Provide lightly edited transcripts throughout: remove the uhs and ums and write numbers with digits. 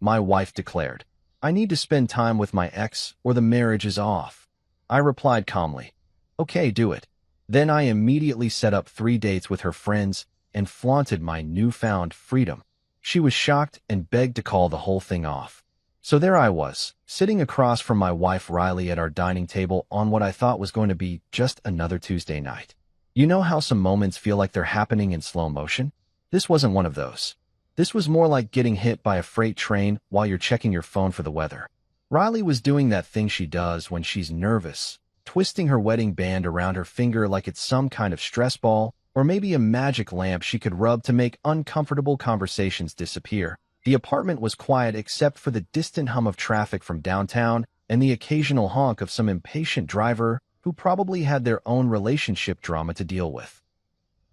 my wife declared. I need to spend time with my ex or the marriage is off. I replied calmly, okay, do it. Then I immediately set up 3 dates with her friends and flaunted my newfound freedom. She was shocked and begged to call the whole thing off. So there I was, sitting across from my wife Riley at our dining table on what I thought was going to be just another Tuesday night. You know how some moments feel like they're happening in slow motion? This wasn't one of those. This was more like getting hit by a freight train while you're checking your phone for the weather. Riley was doing that thing she does when she's nervous, twisting her wedding band around her finger like it's some kind of stress ball, or maybe a magic lamp she could rub to make uncomfortable conversations disappear. The apartment was quiet except for the distant hum of traffic from downtown and the occasional honk of some impatient driver who probably had their own relationship drama to deal with.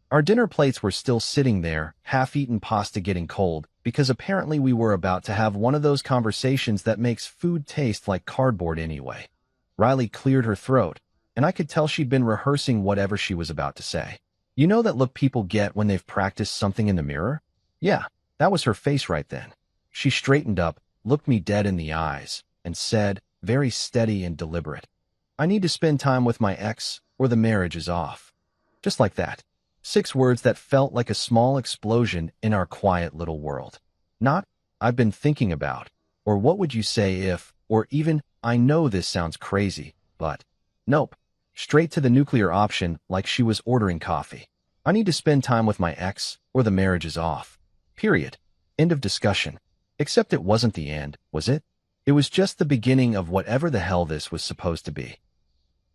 Our dinner plates were still sitting there, half-eaten pasta getting cold, because apparently we were about to have one of those conversations that makes food taste like cardboard anyway. Riley cleared her throat, and I could tell she'd been rehearsing whatever she was about to say. You know that look people get when they've practiced something in the mirror? Yeah, that was her face right then. She straightened up, looked me dead in the eyes, and said, very steady and deliberate, I need to spend time with my ex, or the marriage is off. Just like that. 6 words that felt like a small explosion in our quiet little world. Not, I've been thinking about, or what would you say if, or even, I know this sounds crazy, but, nope. Straight to the nuclear option like she was ordering coffee. I need to spend time with my ex, or the marriage is off. Period. End of discussion. Except it wasn't the end, was it? It was just the beginning of whatever the hell this was supposed to be.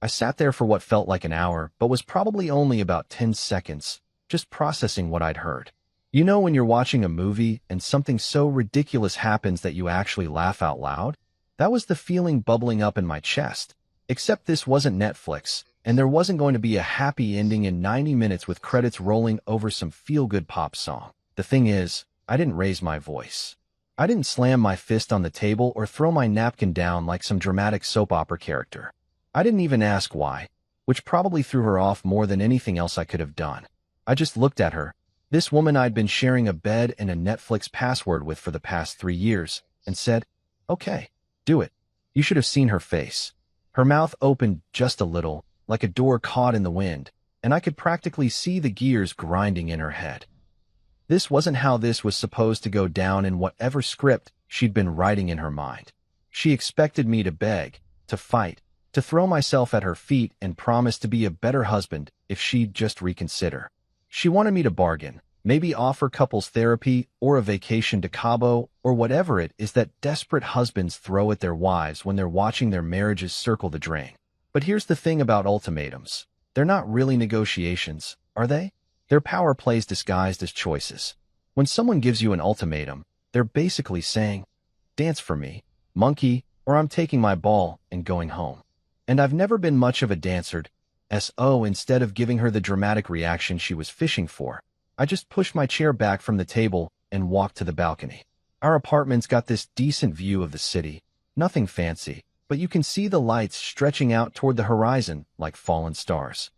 I sat there for what felt like an hour, but was probably only about 10 seconds, just processing what I'd heard. You know when you're watching a movie and something so ridiculous happens that you actually laugh out loud? That was the feeling bubbling up in my chest. Except this wasn't Netflix, and there wasn't going to be a happy ending in 90 minutes with credits rolling over some feel-good pop song. The thing is, I didn't raise my voice. I didn't slam my fist on the table or throw my napkin down like some dramatic soap opera character. I didn't even ask why, which probably threw her off more than anything else I could have done. I just looked at her, this woman I'd been sharing a bed and a Netflix password with for the past 3 years, and said, okay, do it. You should have seen her face. Her mouth opened just a little, like a door caught in the wind, and I could practically see the gears grinding in her head. This wasn't how this was supposed to go down in whatever script she'd been writing in her mind. She expected me to beg, to fight, to throw myself at her feet and promise to be a better husband if she'd just reconsider. She wanted me to bargain, maybe offer couples therapy or a vacation to Cabo or whatever it is that desperate husbands throw at their wives when they're watching their marriages circle the drain. But here's the thing about ultimatums. They're not really negotiations, are they? They're power plays disguised as choices. When someone gives you an ultimatum, they're basically saying, dance for me, monkey, or I'm taking my ball and going home. And I've never been much of a dancer, so instead of giving her the dramatic reaction she was fishing for, I just pushed my chair back from the table and walked to the balcony. Our apartment's got this decent view of the city, nothing fancy, but you can see the lights stretching out toward the horizon like fallen stars.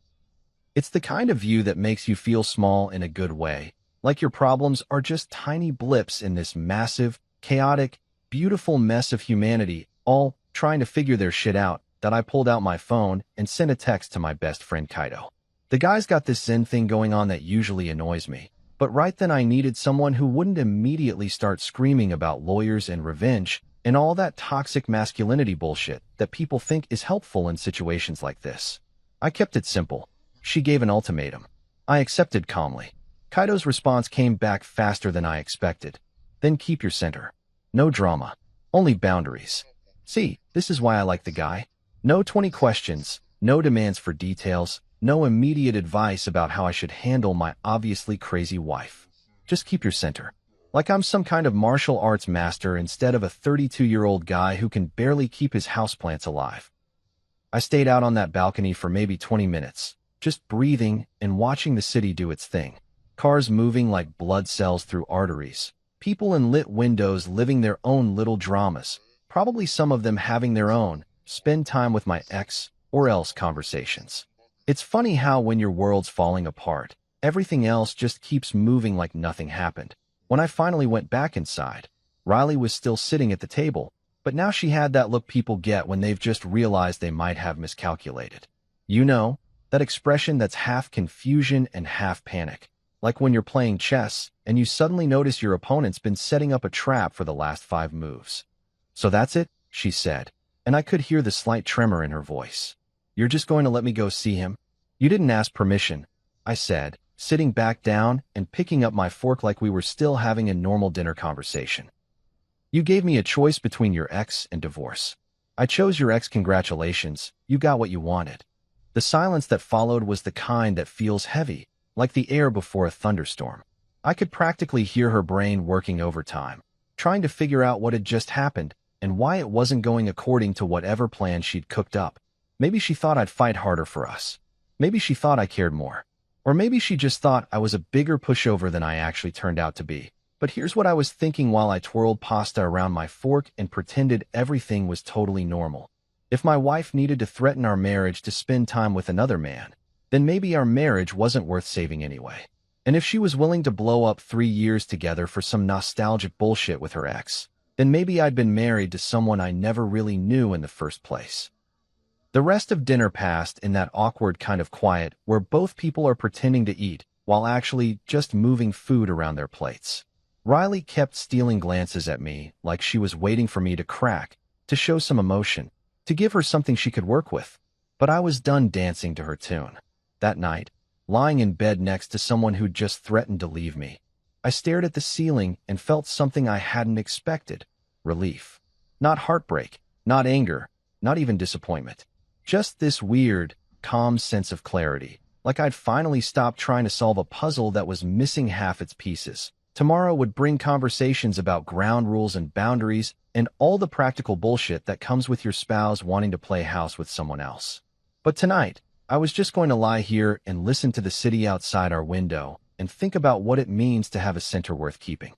It's the kind of view that makes you feel small in a good way, like your problems are just tiny blips in this massive, chaotic, beautiful mess of humanity, all trying to figure their shit out, that I pulled out my phone and sent a text to my best friend Kaido. The guy's got this Zen thing going on that usually annoys me, but right then I needed someone who wouldn't immediately start screaming about lawyers and revenge and all that toxic masculinity bullshit that people think is helpful in situations like this. I kept it simple. She gave an ultimatum. I accepted calmly. Kaido's response came back faster than I expected. Then keep your center. No drama. Only boundaries. See, this is why I like the guy. No 20 questions, no demands for details, no immediate advice about how I should handle my obviously crazy wife. Just keep your center. Like I'm some kind of martial arts master instead of a 32-year-old guy who can barely keep his houseplants alive. I stayed out on that balcony for maybe 20 minutes, just breathing and watching the city do its thing. Cars moving like blood cells through arteries. People in lit windows living their own little dramas, probably some of them having their own spend time with my ex or else conversations. It's funny how when your world's falling apart, everything else just keeps moving like nothing happened. When I finally went back inside, Riley was still sitting at the table, but now she had that look people get when they've just realized they might have miscalculated. You know, that expression that's half confusion and half panic. Like when you're playing chess and you suddenly notice your opponent's been setting up a trap for the last 5 moves. So that's it, she said, and I could hear the slight tremor in her voice. You're just going to let me go see him? You didn't ask permission, I said, sitting back down and picking up my fork like we were still having a normal dinner conversation. You gave me a choice between your ex and divorce. I chose your ex. Congratulations, you got what you wanted. The silence that followed was the kind that feels heavy, like the air before a thunderstorm. I could practically hear her brain working overtime, trying to figure out what had just happened and why it wasn't going according to whatever plan she'd cooked up. Maybe she thought I'd fight harder for us. Maybe she thought I cared more. Or maybe she just thought I was a bigger pushover than I actually turned out to be. But here's what I was thinking while I twirled pasta around my fork and pretended everything was totally normal. If my wife needed to threaten our marriage to spend time with another man, then maybe our marriage wasn't worth saving anyway. And if she was willing to blow up 3 years together for some nostalgic bullshit with her ex, then maybe I'd been married to someone I never really knew in the first place. The rest of dinner passed in that awkward kind of quiet where both people are pretending to eat while actually just moving food around their plates. Riley kept stealing glances at me like she was waiting for me to crack, to show some emotion, to give her something she could work with. But I was done dancing to her tune. That night, lying in bed next to someone who'd just threatened to leave me, I stared at the ceiling and felt something I hadn't expected. Relief. Not heartbreak, not anger, not even disappointment. Just this weird, calm sense of clarity, like I'd finally stopped trying to solve a puzzle that was missing half its pieces. Tomorrow would bring conversations about ground rules and boundaries and all the practical bullshit that comes with your spouse wanting to play house with someone else. But tonight, I was just going to lie here and listen to the city outside our window and think about what it means to have a center worth keeping.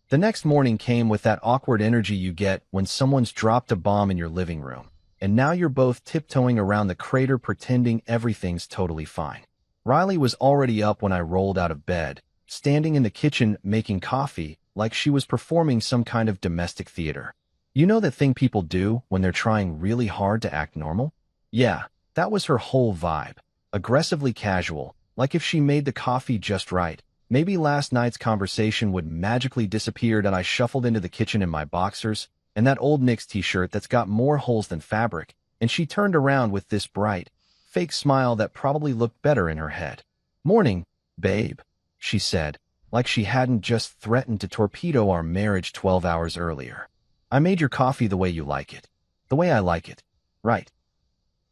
The next morning came with that awkward energy you get when someone's dropped a bomb in your living room, and now you're both tiptoeing around the crater pretending everything's totally fine. Riley was already up when I rolled out of bed, standing in the kitchen making coffee like she was performing some kind of domestic theater. You know that thing people do when they're trying really hard to act normal? Yeah, that was her whole vibe. Aggressively casual, like if she made the coffee just right, maybe last night's conversation would magically disappear and I shuffled into the kitchen in my boxers and that old Knicks t-shirt that's got more holes than fabric, and she turned around with this bright, fake smile that probably looked better in her head. "Morning, babe," she said, like she hadn't just threatened to torpedo our marriage 12 hours earlier. "I made your coffee the way you like it. The way I like it. Right.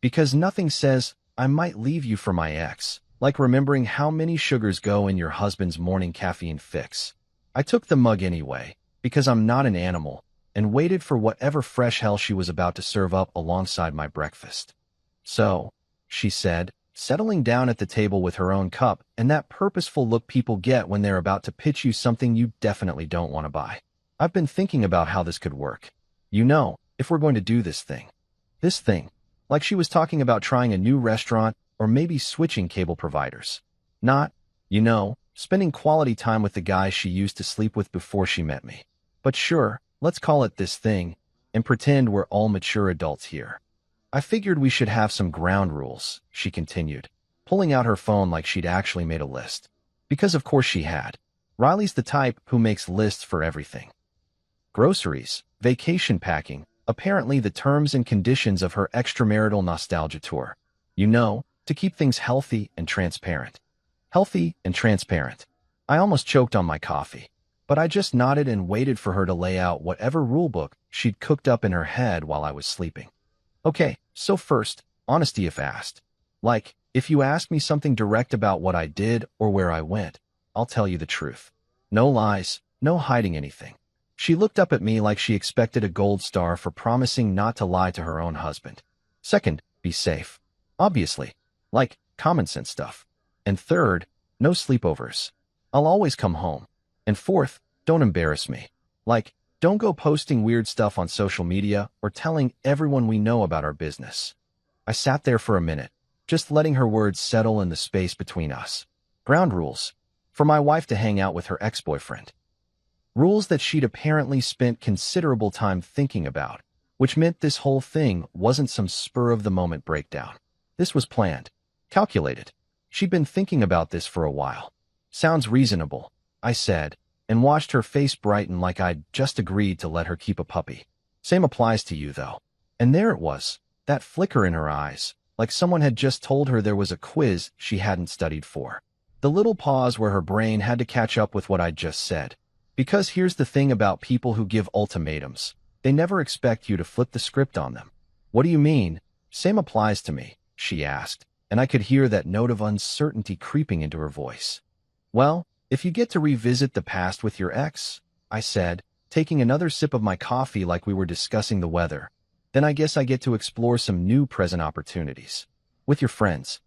Because nothing says, I might leave you for my ex, like remembering how many sugars go in your husband's morning caffeine fix." I took the mug anyway, because I'm not an animal, and waited for whatever fresh hell she was about to serve up alongside my breakfast. "So," she said, settling down at the table with her own cup and that purposeful look people get when they're about to pitch you something you definitely don't want to buy. "I've been thinking about how this could work. You know, if we're going to do this thing. This thing." Like she was talking about trying a new restaurant or maybe switching cable providers. Not, you know, spending quality time with the guy she used to sleep with before she met me. But sure, let's call it this thing and pretend we're all mature adults here. "I figured we should have some ground rules," she continued, pulling out her phone like she'd actually made a list. Because of course she had. Riley's the type who makes lists for everything. Groceries, vacation packing, apparently the terms and conditions of her extramarital nostalgia tour. You know, to keep things healthy and transparent. Healthy and transparent. I almost choked on my coffee, but I just nodded and waited for her to lay out whatever rulebook she'd cooked up in her head while I was sleeping. "Okay, so first, honesty if asked. Like, if you ask me something direct about what I did or where I went, I'll tell you the truth. No lies, no hiding anything." She looked up at me like she expected a gold star for promising not to lie to her own husband. "Second, be safe. Obviously. Like, common sense stuff. And third, no sleepovers. I'll always come home. And fourth, don't embarrass me. Like, don't go posting weird stuff on social media or telling everyone we know about our business." I sat there for a minute, just letting her words settle in the space between us. Ground rules. For my wife to hang out with her ex-boyfriend. Rules that she'd apparently spent considerable time thinking about, which meant this whole thing wasn't some spur-of-the-moment breakdown. This was planned, calculated. She'd been thinking about this for a while. Sounds reasonable, I said, and watched her face brighten like I'd just agreed to let her keep a puppy. Same applies to you, though. And there it was, that flicker in her eyes, like someone had just told her there was a quiz she hadn't studied for. The little pause where her brain had to catch up with what I'd just said. Because here's the thing about people who give ultimatums. They never expect you to flip the script on them. What do you mean? Same applies to me, she asked, and I could hear that note of uncertainty creeping into her voice. Well, if you get to revisit the past with your ex, I said, taking another sip of my coffee like we were discussing the weather, then I guess I get to explore some new present opportunities. With your friends.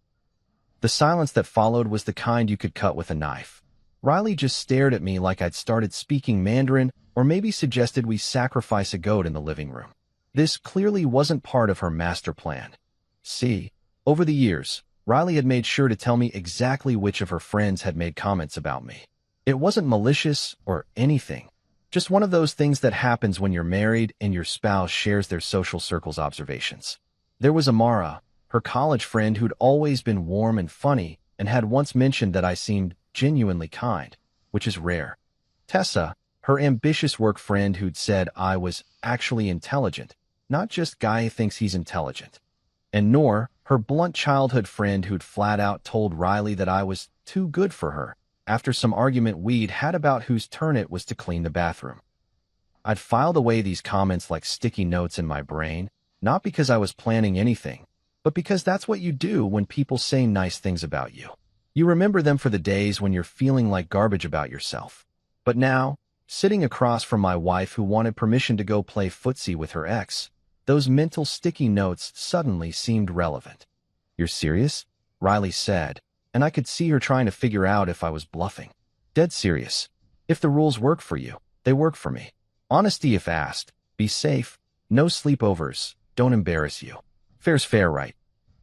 The silence that followed was the kind you could cut with a knife. Riley just stared at me like I'd started speaking Mandarin or maybe suggested we sacrifice a goat in the living room. This clearly wasn't part of her master plan. See, over the years, Riley had made sure to tell me exactly which of her friends had made comments about me. It wasn't malicious or anything. Just one of those things that happens when you're married and your spouse shares their social circle's observations. There was Amara, her college friend who'd always been warm and funny and had once mentioned that I seemed genuinely kind, which is rare. Tessa, her ambitious work friend who'd said I was actually intelligent, not just guy thinks he's intelligent. And Noor, her blunt childhood friend who'd flat out told Riley that I was too good for her, after some argument we'd had about whose turn it was to clean the bathroom. I'd filed away these comments like sticky notes in my brain, not because I was planning anything, but because that's what you do when people say nice things about you. You remember them for the days when you're feeling like garbage about yourself. But now, sitting across from my wife who wanted permission to go play footsie with her ex, those mental sticky notes suddenly seemed relevant. You're serious? Riley said, and I could see her trying to figure out if I was bluffing. Dead serious. If the rules work for you, they work for me. Honesty if asked. Be safe. No sleepovers. Don't embarrass you. Fair's fair, right?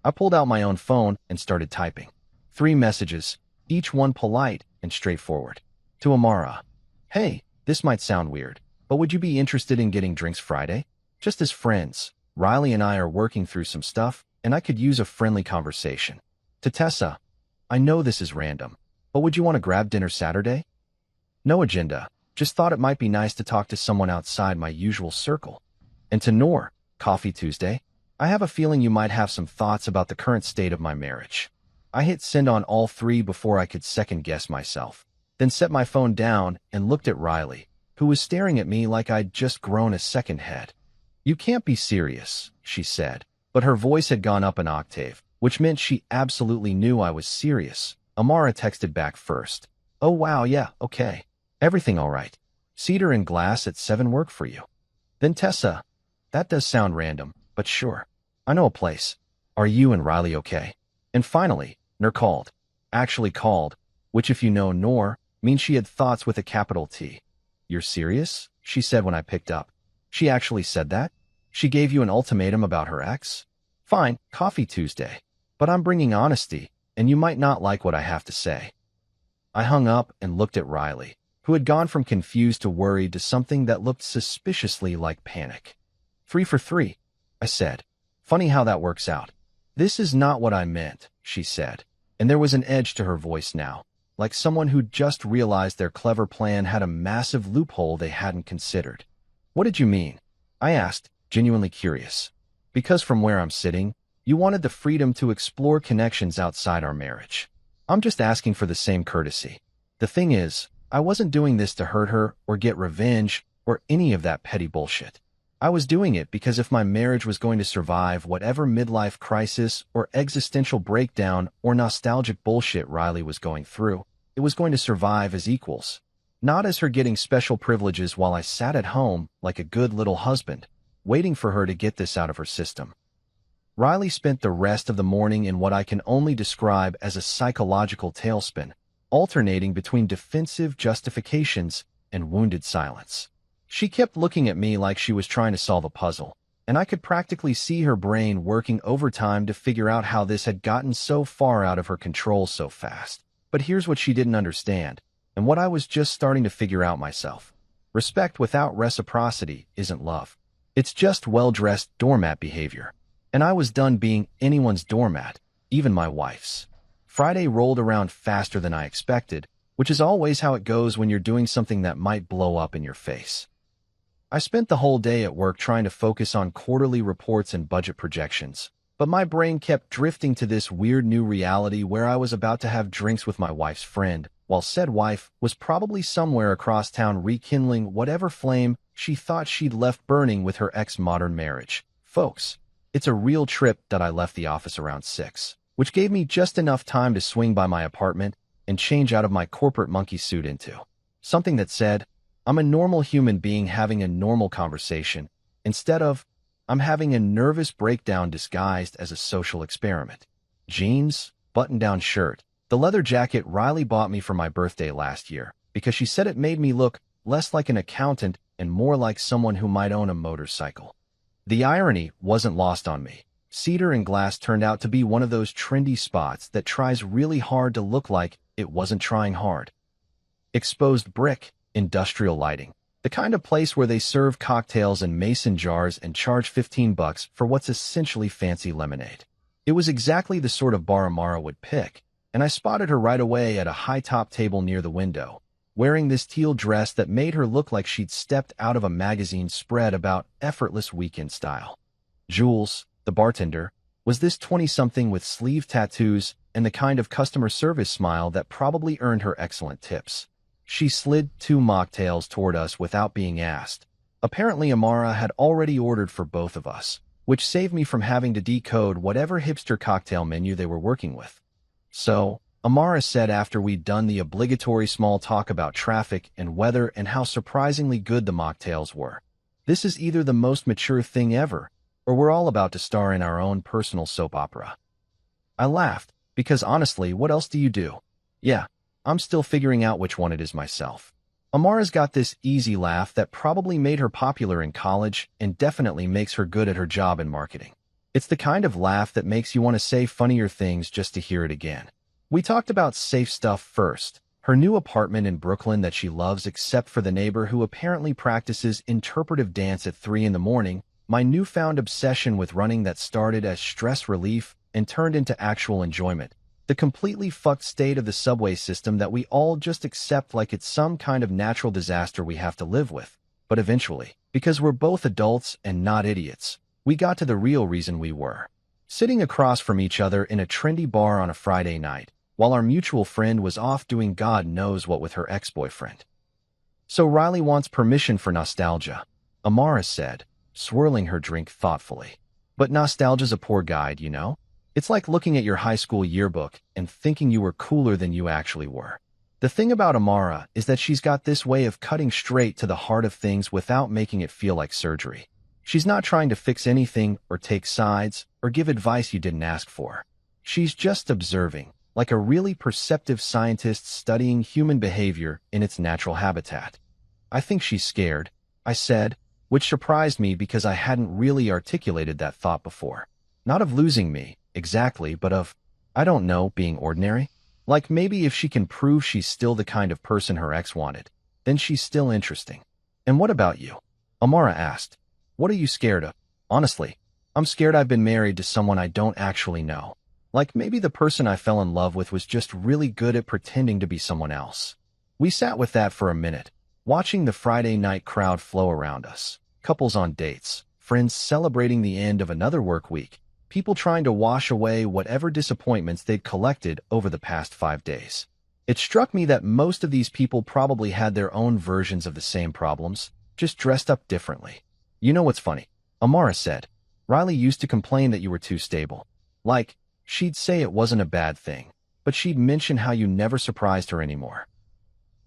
I pulled out my own phone and started typing. 3 messages, each one polite and straightforward. To Amara. Hey, this might sound weird, but would you be interested in getting drinks Friday? Just as friends, Riley and I are working through some stuff, and I could use a friendly conversation. To Tessa. I know this is random, but would you want to grab dinner Saturday? No agenda, just thought it might be nice to talk to someone outside my usual circle. And to Noor, Coffee Tuesday. I have a feeling you might have some thoughts about the current state of my marriage. I hit send on all 3 before I could second-guess myself, then set my phone down and looked at Riley, who was staring at me like I'd just grown a second head. You can't be serious, she said, but her voice had gone up an octave, which meant she absolutely knew I was serious. Amara texted back first. Oh wow, yeah, okay. Everything all right. Cedar and glass at 7 work for you. Then Tessa. That does sound random, but sure. I know a place. Are you and Riley okay? And finally, Noor called. Actually called, which if you know Noor, means she had thoughts with a capital T. You're serious? She said when I picked up. She actually said that? She gave you an ultimatum about her ex? Fine, Coffee Tuesday. But I'm bringing honesty, and you might not like what I have to say. I hung up and looked at Riley, who had gone from confused to worried to something that looked suspiciously like panic. 3 for 3, I said. Funny how that works out. This is not what I meant, she said, and there was an edge to her voice now, like someone who'd just realized their clever plan had a massive loophole they hadn't considered. What did you mean? I asked, genuinely curious. Because from where I'm sitting, you wanted the freedom to explore connections outside our marriage. I'm just asking for the same courtesy. The thing is, I wasn't doing this to hurt her or get revenge or any of that petty bullshit. I was doing it because if my marriage was going to survive whatever midlife crisis or existential breakdown or nostalgic bullshit Riley was going through, it was going to survive as equals, not as her getting special privileges while I sat at home like a good little husband, waiting for her to get this out of her system. Riley spent the rest of the morning in what I can only describe as a psychological tailspin, alternating between defensive justifications and wounded silence. She kept looking at me like she was trying to solve a puzzle, and I could practically see her brain working overtime to figure out how this had gotten so far out of her control so fast. But here's what she didn't understand, and what I was just starting to figure out myself. Respect without reciprocity isn't love. It's just well-dressed doormat behavior. And I was done being anyone's doormat, even my wife's. Friday rolled around faster than I expected, which is always how it goes when you're doing something that might blow up in your face. I spent the whole day at work trying to focus on quarterly reports and budget projections, but my brain kept drifting to this weird new reality where I was about to have drinks with my wife's friend, while said wife was probably somewhere across town rekindling whatever flame she thought she'd left burning with her ex-modern marriage. Folks, it's a real trip that I left the office around 6, which gave me just enough time to swing by my apartment and change out of my corporate monkey suit into something that said, I'm a normal human being having a normal conversation, instead of, I'm having a nervous breakdown disguised as a social experiment. Jeans, button-down shirt, the leather jacket Riley bought me for my birthday last year because she said it made me look less like an accountant and more like someone who might own a motorcycle. The irony wasn't lost on me. Cedar and Glass turned out to be one of those trendy spots that tries really hard to look like it wasn't trying hard. Exposed brick, industrial lighting. The kind of place where they serve cocktails in mason jars and charge $15 for what's essentially fancy lemonade. It was exactly the sort of bar Amara would pick, and I spotted her right away at a high-top table near the window, wearing this teal dress that made her look like she'd stepped out of a magazine spread about effortless weekend style. Jules, the bartender, was this 20-something with sleeve tattoos and the kind of customer service smile that probably earned her excellent tips. She slid 2 mocktails toward us without being asked. Apparently, Amara had already ordered for both of us, which saved me from having to decode whatever hipster cocktail menu they were working with. So, Amara said after we'd done the obligatory small talk about traffic and weather and how surprisingly good the mocktails were, this is either the most mature thing ever, or we're all about to star in our own personal soap opera. I laughed, because honestly, what else do you do? Yeah, I'm still figuring out which one it is myself. Amara's got this easy laugh that probably made her popular in college and definitely makes her good at her job in marketing. It's the kind of laugh that makes you want to say funnier things just to hear it again. We talked about safe stuff first, her new apartment in Brooklyn that she loves except for the neighbor who apparently practices interpretive dance at 3 in the morning, my newfound obsession with running that started as stress relief and turned into actual enjoyment, the completely fucked state of the subway system that we all just accept like it's some kind of natural disaster we have to live with. But eventually, because we're both adults and not idiots, we got to the real reason we were sitting across from each other in a trendy bar on a Friday night, while our mutual friend was off doing God knows what with her ex-boyfriend. So Riley wants permission for nostalgia, Amara said, swirling her drink thoughtfully. But nostalgia's a poor guide, you know? It's like looking at your high school yearbook and thinking you were cooler than you actually were. The thing about Amara is that she's got this way of cutting straight to the heart of things without making it feel like surgery. She's not trying to fix anything or take sides or give advice you didn't ask for. She's just observing, like a really perceptive scientist studying human behavior in its natural habitat. I think she's scared, I said, which surprised me because I hadn't really articulated that thought before. Not of losing me, exactly, but of, I don't know, being ordinary. Like maybe if she can prove she's still the kind of person her ex wanted, then she's still interesting. And what about you? Amara asked. What are you scared of? Honestly, I'm scared I've been married to someone I don't actually know. Like maybe the person I fell in love with was just really good at pretending to be someone else. We sat with that for a minute, watching the Friday night crowd flow around us. Couples on dates, friends celebrating the end of another work week, people trying to wash away whatever disappointments they'd collected over the past 5 days. It struck me that most of these people probably had their own versions of the same problems, just dressed up differently. You know what's funny? Amara said, Riley used to complain that you were too stable. Like, she'd say it wasn't a bad thing, but she'd mention how you never surprised her anymore.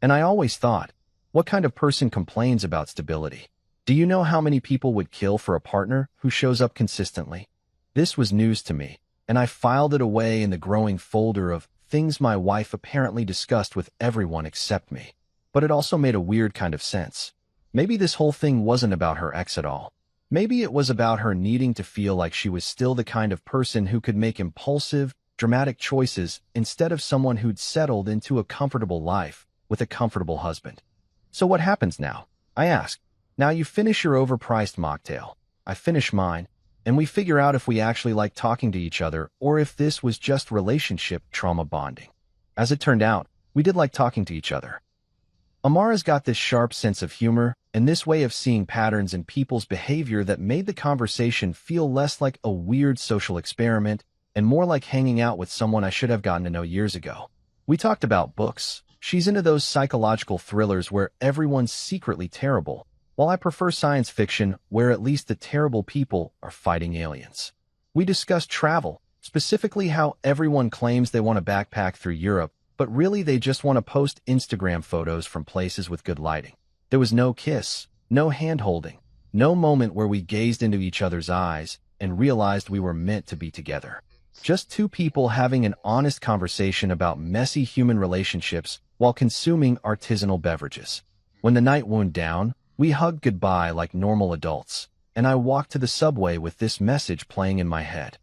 And I always thought, what kind of person complains about stability? Do you know how many people would kill for a partner who shows up consistently? This was news to me, and I filed it away in the growing folder of things my wife apparently discussed with everyone except me. But it also made a weird kind of sense. Maybe this whole thing wasn't about her ex at all. Maybe it was about her needing to feel like she was still the kind of person who could make impulsive, dramatic choices instead of someone who'd settled into a comfortable life with a comfortable husband. So what happens now? I asked. Now you finish your overpriced mocktail. I finish mine, and we figure out if we actually like talking to each other or if this was just relationship trauma bonding. As it turned out, we did like talking to each other. Amara's got this sharp sense of humor and this way of seeing patterns in people's behavior that made the conversation feel less like a weird social experiment and more like hanging out with someone I should have gotten to know years ago. We talked about books. She's into those psychological thrillers where everyone's secretly terrible, while I prefer science fiction where at least the terrible people are fighting aliens. We discussed travel, specifically how everyone claims they want to backpack through Europe, but really they just want to post Instagram photos from places with good lighting. There was no kiss, no hand-holding, no moment where we gazed into each other's eyes and realized we were meant to be together. Just two people having an honest conversation about messy human relationships while consuming artisanal beverages. When the night wound down, we hugged goodbye like normal adults, and I walked to the subway with this message playing in my head.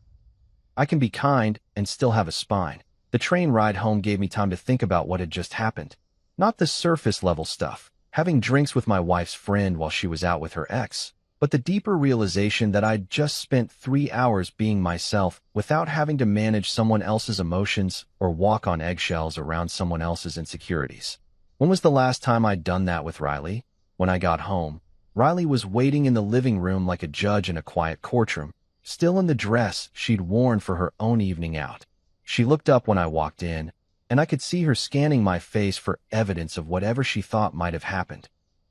I can be kind and still have a spine. The train ride home gave me time to think about what had just happened. Not the surface-level stuff, having drinks with my wife's friend while she was out with her ex, but the deeper realization that I'd just spent 3 hours being myself without having to manage someone else's emotions or walk on eggshells around someone else's insecurities. When was the last time I'd done that with Riley? When I got home, Riley was waiting in the living room like a judge in a quiet courtroom, still in the dress she'd worn for her own evening out. She looked up when I walked in, and I could see her scanning my face for evidence of whatever she thought might have happened.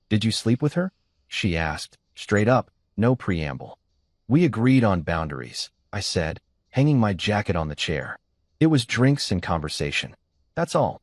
"Did you sleep with her?" she asked. Straight up, no preamble. "We agreed on boundaries," I said, hanging my jacket on the chair. "It was drinks and conversation. That's all."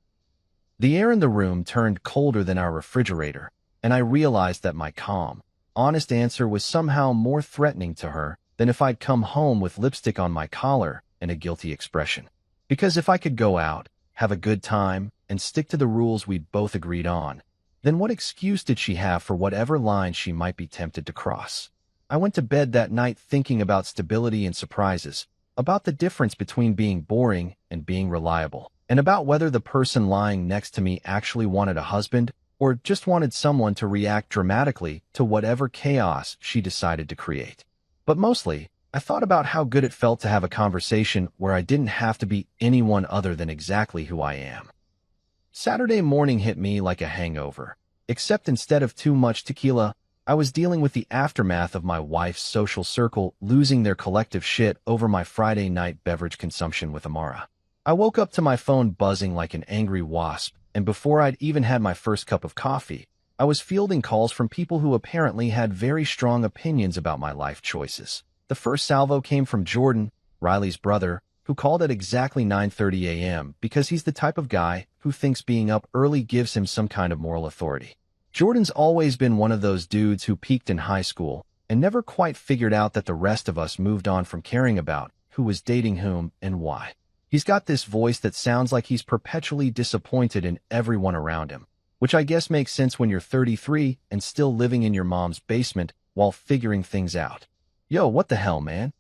The air in the room turned colder than our refrigerator, and I realized that my calm, honest answer was somehow more threatening to her than if I'd come home with lipstick on my collar and a guilty expression. Because if I could go out, have a good time, and stick to the rules we'd both agreed on, then what excuse did she have for whatever line she might be tempted to cross? I went to bed that night thinking about stability and surprises, about the difference between being boring and being reliable, and about whether the person lying next to me actually wanted a husband or just wanted someone to react dramatically to whatever chaos she decided to create. But mostly, I thought about how good it felt to have a conversation where I didn't have to be anyone other than exactly who I am. Saturday morning hit me like a hangover, except instead of too much tequila, I was dealing with the aftermath of my wife's social circle losing their collective shit over my Friday night beverage consumption with Amara. I woke up to my phone buzzing like an angry wasp, and before I'd even had my first cup of coffee, I was fielding calls from people who apparently had very strong opinions about my life choices. The first salvo came from Jordan, Riley's brother, who called at exactly 9:30 a.m. because he's the type of guy who thinks being up early gives him some kind of moral authority. Jordan's always been one of those dudes who peaked in high school and never quite figured out that the rest of us moved on from caring about who was dating whom and why. He's got this voice that sounds like he's perpetually disappointed in everyone around him, which I guess makes sense when you're 33 and still living in your mom's basement while figuring things out. "Yo, what the hell, man?"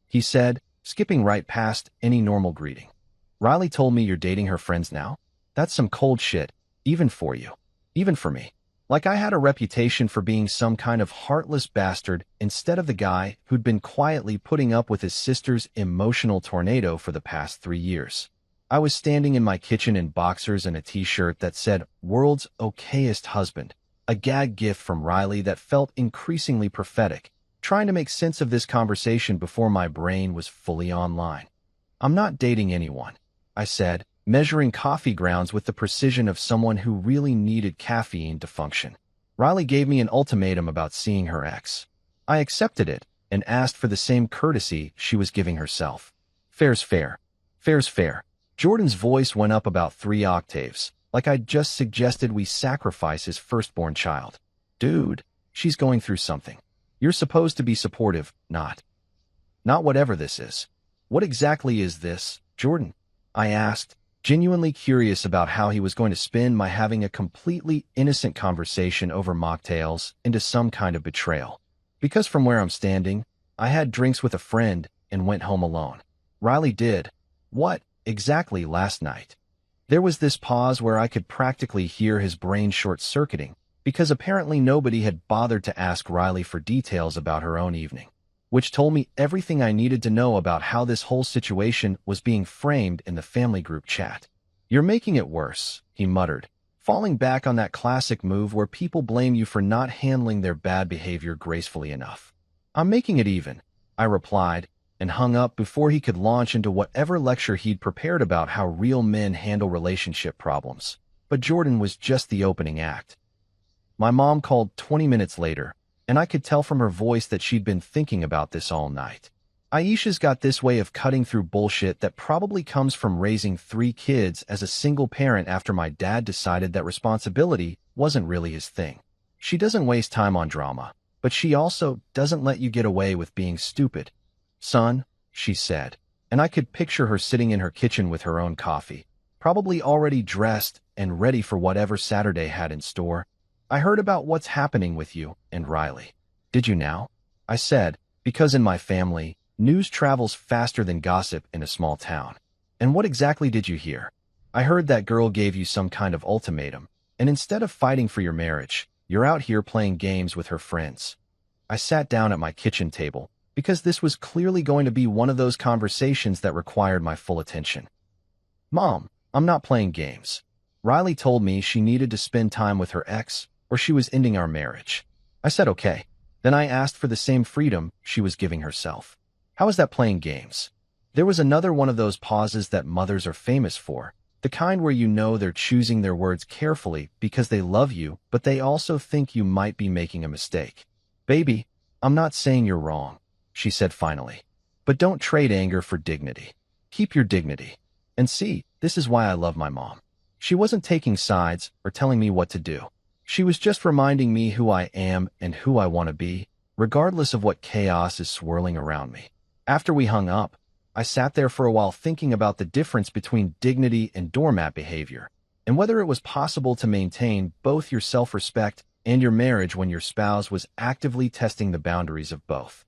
he said, skipping right past any normal greeting. "Riley told me you're dating her friends now? That's some cold shit, even for you. Even for me. Like I had a reputation for being some kind of heartless bastard instead of the guy who'd been quietly putting up with his sister's emotional tornado for the past 3 years. I was standing in my kitchen in boxers and a t-shirt that said, "World's okayest husband," a gag gift from Riley that felt increasingly prophetic, trying to make sense of this conversation before my brain was fully online. "I'm not dating anyone," I said, measuring coffee grounds with the precision of someone who really needed caffeine to function. Riley gave me an ultimatum about seeing her ex. I accepted it and asked for the same courtesy she was giving herself. "Fair's fair. Fair's fair." Jordan's voice went up about 3 octaves, like I'd just suggested we sacrifice his firstborn child. "Dude, she's going through something. You're supposed to be supportive, not whatever this is." "What exactly is this, Jordan?" I asked, genuinely curious about how he was going to spin my having a completely innocent conversation over mocktails into some kind of betrayal. Because from where I'm standing, I had drinks with a friend and went home alone. Riley did. What exactly last night? There was this pause where I could practically hear his brain short-circuiting, because apparently nobody had bothered to ask Riley for details about her own evening, which told me everything I needed to know about how this whole situation was being framed in the family group chat. "You're making it worse," he muttered, falling back on that classic move where people blame you for not handling their bad behavior gracefully enough. "I'm making it even," I replied, and hung up before he could launch into whatever lecture he'd prepared about how real men handle relationship problems. But Jordan was just the opening act. My mom called 20 minutes later, and I could tell from her voice that she'd been thinking about this all night. Aisha's got this way of cutting through bullshit that probably comes from raising 3 kids as a single parent after my dad decided that responsibility wasn't really his thing. She doesn't waste time on drama, but she also doesn't let you get away with being stupid. "Son," she said, and I could picture her sitting in her kitchen with her own coffee, probably already dressed and ready for whatever Saturday had in store. "I heard about what's happening with you and Riley." "Did you now?" I said, because in my family, news travels faster than gossip in a small town. "And what exactly did you hear?" "I heard that girl gave you some kind of ultimatum, and instead of fighting for your marriage, you're out here playing games with her friends." I sat down at my kitchen table, because this was clearly going to be one of those conversations that required my full attention. "Mom, I'm not playing games. Riley told me she needed to spend time with her ex, or she was ending our marriage." I said okay. Then I asked for the same freedom she was giving herself. "How is that playing games?" There was another one of those pauses that mothers are famous for, the kind where you know they're choosing their words carefully because they love you, but they also think you might be making a mistake. "Baby, I'm not saying you're wrong," she said finally. "But don't trade anger for dignity. Keep your dignity. And see, this is why I love my mom. She wasn't taking sides or telling me what to do. She was just reminding me who I am and who I want to be, regardless of what chaos is swirling around me." After we hung up, I sat there for a while thinking about the difference between dignity and doormat behavior, and whether it was possible to maintain both your self-respect and your marriage when your spouse was actively testing the boundaries of both.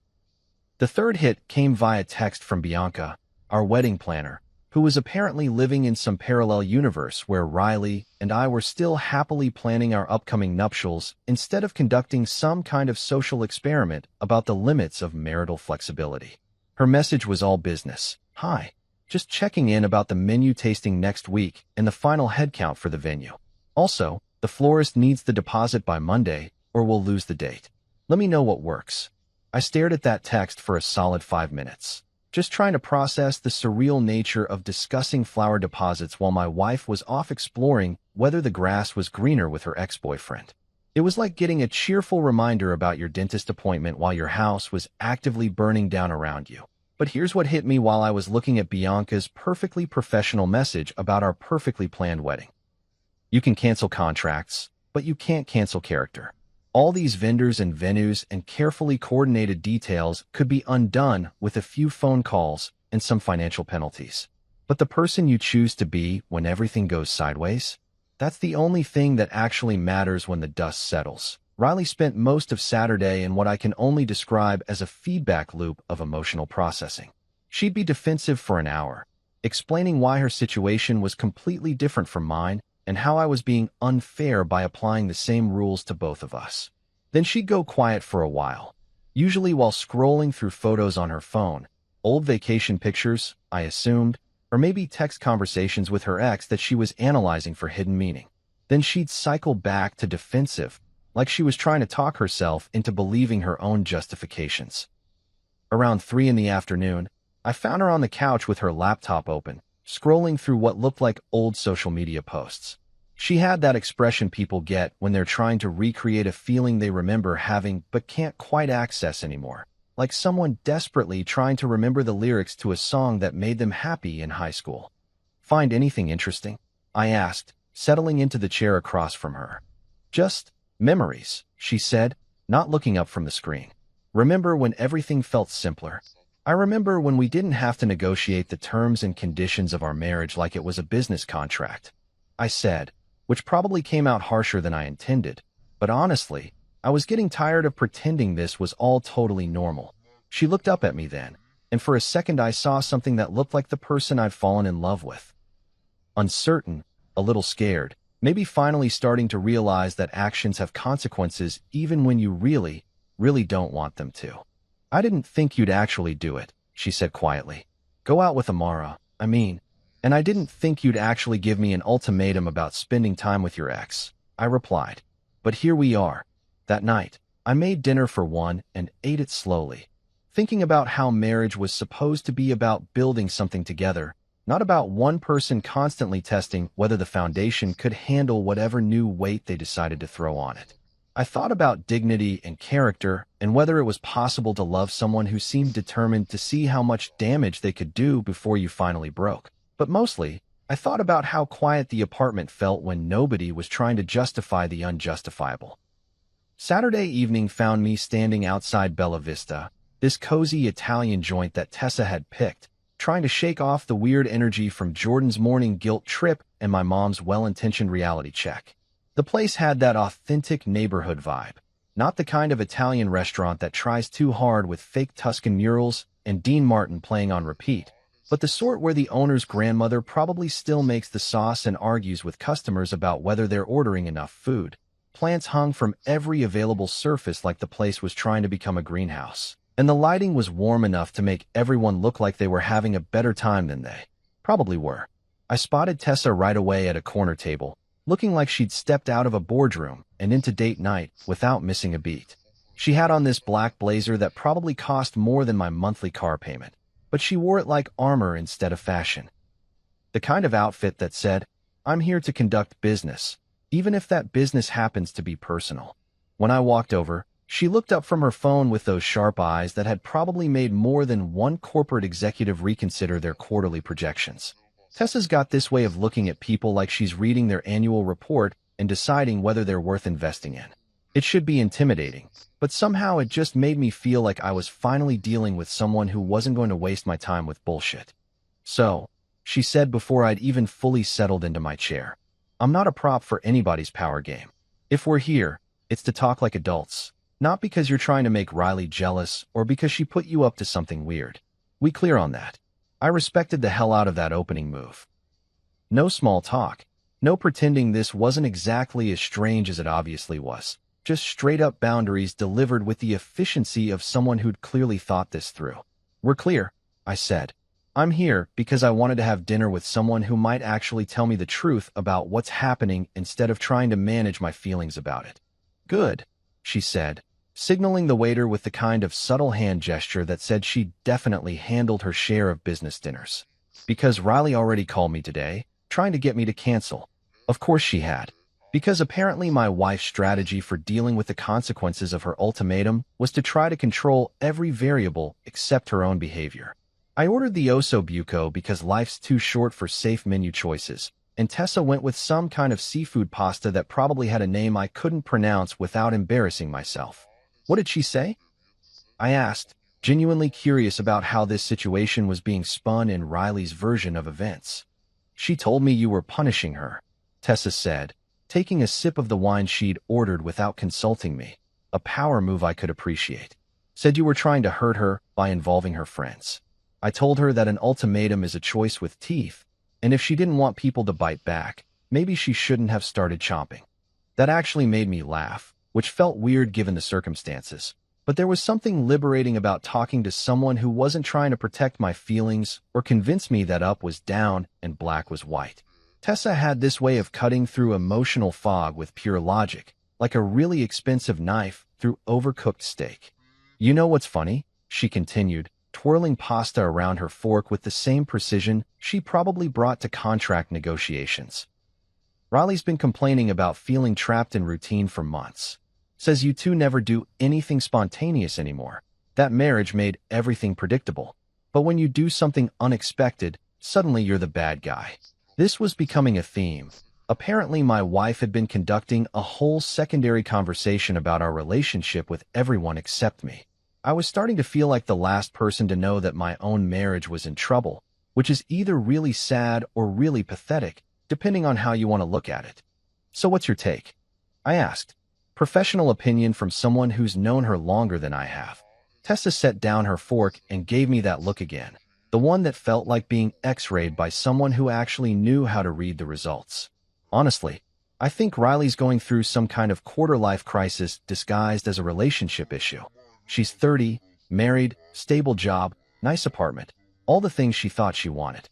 The third hit came via text from Bianca, our wedding planner, who was apparently living in some parallel universe where Riley and I were still happily planning our upcoming nuptials instead of conducting some kind of social experiment about the limits of marital flexibility. Her message was all business. "Hi, just checking in about the menu tasting next week and the final head count for the venue. Also, the florist needs the deposit by Monday or we'll lose the date. Let me know what works." I stared at that text for a solid 5 minutes, just trying to process the surreal nature of discussing flower deposits while my wife was off exploring whether the grass was greener with her ex-boyfriend. It was like getting a cheerful reminder about your dentist appointment while your house was actively burning down around you. But here's what hit me while I was looking at Bianca's perfectly professional message about our perfectly planned wedding. "You can cancel contracts, but you can't cancel character. All these vendors and venues and carefully coordinated details could be undone with a few phone calls and some financial penalties. But the person you choose to be when everything goes sideways? That's the only thing that actually matters when the dust settles." Riley spent most of Saturday in what I can only describe as a feedback loop of emotional processing. She'd be defensive for an hour, explaining why her situation was completely different from mine and how I was being unfair by applying the same rules to both of us. Then she'd go quiet for a while, usually while scrolling through photos on her phone, old vacation pictures, I assumed, or maybe text conversations with her ex that she was analyzing for hidden meaning. Then she'd cycle back to defensive, like she was trying to talk herself into believing her own justifications. Around 3 in the afternoon, I found her on the couch with her laptop open, scrolling through what looked like old social media posts. She had that expression people get when they're trying to recreate a feeling they remember having but can't quite access anymore, like someone desperately trying to remember the lyrics to a song that made them happy in high school. "Find anything interesting?" I asked, settling into the chair across from her. "Just memories," she said, not looking up from the screen. "Remember when everything felt simpler? I remember when we didn't have to negotiate the terms and conditions of our marriage like it was a business contract," I said, which probably came out harsher than I intended. But honestly, I was getting tired of pretending this was all totally normal. She looked up at me then, and for a second I saw something that looked like the person I'd fallen in love with. Uncertain, a little scared, Maybe finally starting to realize that actions have consequences even when you really, really don't want them to. I didn't think you'd actually do it, she said quietly. Go out with Amara, I mean. And I didn't think you'd actually give me an ultimatum about spending time with your ex, I replied. But here we are. That night, I made dinner for one and ate it slowly, thinking about how marriage was supposed to be about building something together, not about one person constantly testing whether the foundation could handle whatever new weight they decided to throw on it. I thought about dignity and character and whether it was possible to love someone who seemed determined to see how much damage they could do before you finally broke. But mostly, I thought about how quiet the apartment felt when nobody was trying to justify the unjustifiable. Saturday evening found me standing outside Bella Vista, this cozy Italian joint that Tessa had picked, trying to shake off the weird energy from Jordan's morning guilt trip and my mom's well-intentioned reality check. The place had that authentic neighborhood vibe, not the kind of Italian restaurant that tries too hard with fake Tuscan murals and Dean Martin playing on repeat, but the sort where the owner's grandmother probably still makes the sauce and argues with customers about whether they're ordering enough food. Plants hung from every available surface like the place was trying to become a greenhouse, and the lighting was warm enough to make everyone look like they were having a better time than they probably were. I spotted Tessa right away at a corner table, looking like she'd stepped out of a boardroom and into date night without missing a beat. She had on this black blazer that probably cost more than my monthly car payment, but she wore it like armor instead of fashion. The kind of outfit that said, I'm here to conduct business, even if that business happens to be personal. When I walked over, she looked up from her phone with those sharp eyes that had probably made more than one corporate executive reconsider their quarterly projections. Tessa's got this way of looking at people like she's reading their annual report and deciding whether they're worth investing in. It should be intimidating, but somehow it just made me feel like I was finally dealing with someone who wasn't going to waste my time with bullshit. So, she said before I'd even fully settled into my chair, I'm not a prop for anybody's power game. If we're here, it's to talk like adults, not because you're trying to make Riley jealous or because she put you up to something weird. We clear on that? I respected the hell out of that opening move. No small talk. No pretending this wasn't exactly as strange as it obviously was. Just straight-up boundaries delivered with the efficiency of someone who'd clearly thought this through. We're clear, I said. I'm here because I wanted to have dinner with someone who might actually tell me the truth about what's happening instead of trying to manage my feelings about it. Good, she said, signaling the waiter with the kind of subtle hand gesture that said she'd definitely handled her share of business dinners. Because Riley already called me today, trying to get me to cancel. Of course she had. Because apparently my wife's strategy for dealing with the consequences of her ultimatum was to try to control every variable except her own behavior. I ordered the osso buco because life's too short for safe menu choices, and Tessa went with some kind of seafood pasta that probably had a name I couldn't pronounce without embarrassing myself. What did she say? I asked, genuinely curious about how this situation was being spun in Riley's version of events. She told me you were punishing her, Tessa said, taking a sip of the wine she'd ordered without consulting me, a power move I could appreciate. Said you were trying to hurt her by involving her friends. I told her that an ultimatum is a choice with teeth, and if she didn't want people to bite back, maybe she shouldn't have started chomping. That actually made me laugh, which felt weird given the circumstances, but there was something liberating about talking to someone who wasn't trying to protect my feelings or convince me that up was down and black was white. Tessa had this way of cutting through emotional fog with pure logic, like a really expensive knife through overcooked steak. You know what's funny? She continued, twirling pasta around her fork with the same precision she probably brought to contract negotiations. Riley's been complaining about feeling trapped in routine for months. Says you two never do anything spontaneous anymore. That marriage made everything predictable. But when you do something unexpected, suddenly you're the bad guy. This was becoming a theme. Apparently my wife had been conducting a whole secondary conversation about our relationship with everyone except me. I was starting to feel like the last person to know that my own marriage was in trouble, which is either really sad or really pathetic, depending on how you want to look at it. So what's your take? I asked. Professional opinion from someone who's known her longer than I have. Tessa set down her fork and gave me that look again, the one that felt like being x-rayed by someone who actually knew how to read the results. Honestly, I think Riley's going through some kind of quarter-life crisis disguised as a relationship issue. She's 30, married, stable job, nice apartment, all the things she thought she wanted.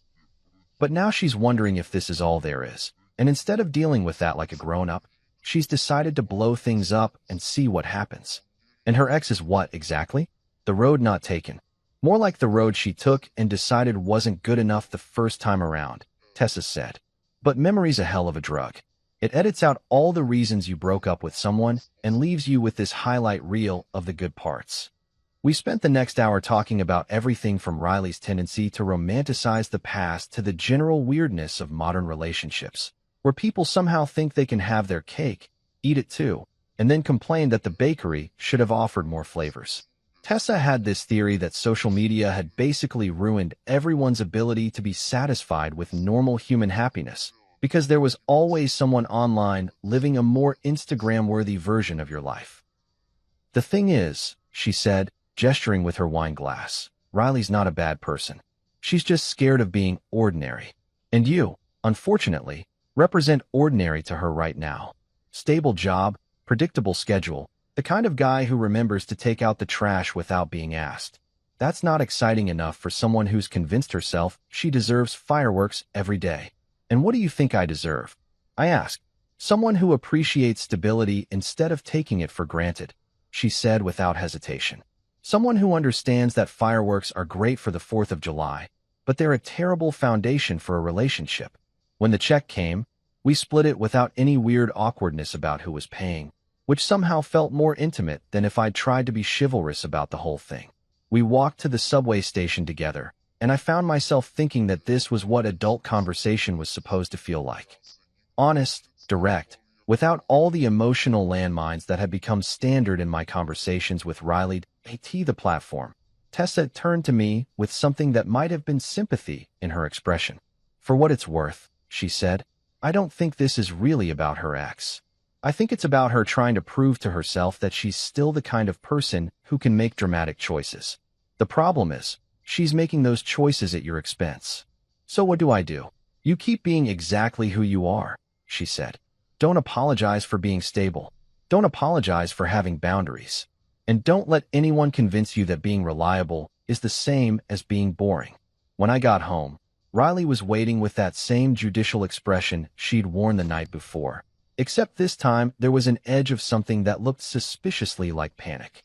But now she's wondering if this is all there is. And instead of dealing with that like a grown-up, she's decided to blow things up and see what happens. And her ex is what, exactly? The road not taken. More like the road she took and decided wasn't good enough the first time around, Tessa said. But memory's a hell of a drug. It edits out all the reasons you broke up with someone and leaves you with this highlight reel of the good parts. We spent the next hour talking about everything from Riley's tendency to romanticize the past to the general weirdness of modern relationships, where people somehow think they can have their cake, eat it too, and then complain that the bakery should have offered more flavors. Tessa had this theory that social media had basically ruined everyone's ability to be satisfied with normal human happiness, because there was always someone online living a more Instagram-worthy version of your life. The thing is, she said, gesturing with her wine glass, Riley's not a bad person. She's just scared of being ordinary. And you, unfortunately, represent ordinary to her right now. Stable job, predictable schedule, the kind of guy who remembers to take out the trash without being asked. That's not exciting enough for someone who's convinced herself she deserves fireworks every day. And what do you think I deserve? I asked. Someone who appreciates stability instead of taking it for granted, she said without hesitation. Someone who understands that fireworks are great for the 4th of July, but they're a terrible foundation for a relationship. When the check came, we split it without any weird awkwardness about who was paying, which somehow felt more intimate than if I'd tried to be chivalrous about the whole thing. We walked to the subway station together, and I found myself thinking that this was what adult conversation was supposed to feel like. Honest, direct, without all the emotional landmines that had become standard in my conversations with Riley. The platform. Tessa turned to me with something that might have been sympathy in her expression. For what it's worth, she said, I don't think this is really about her ex. I think it's about her trying to prove to herself that she's still the kind of person who can make dramatic choices. The problem is, she's making those choices at your expense. So what do? You keep being exactly who you are, she said. Don't apologize for being stable. Don't apologize for having boundaries. And don't let anyone convince you that being reliable is the same as being boring. When I got home, Riley was waiting with that same judicial expression she'd worn the night before, except this time there was an edge of something that looked suspiciously like panic.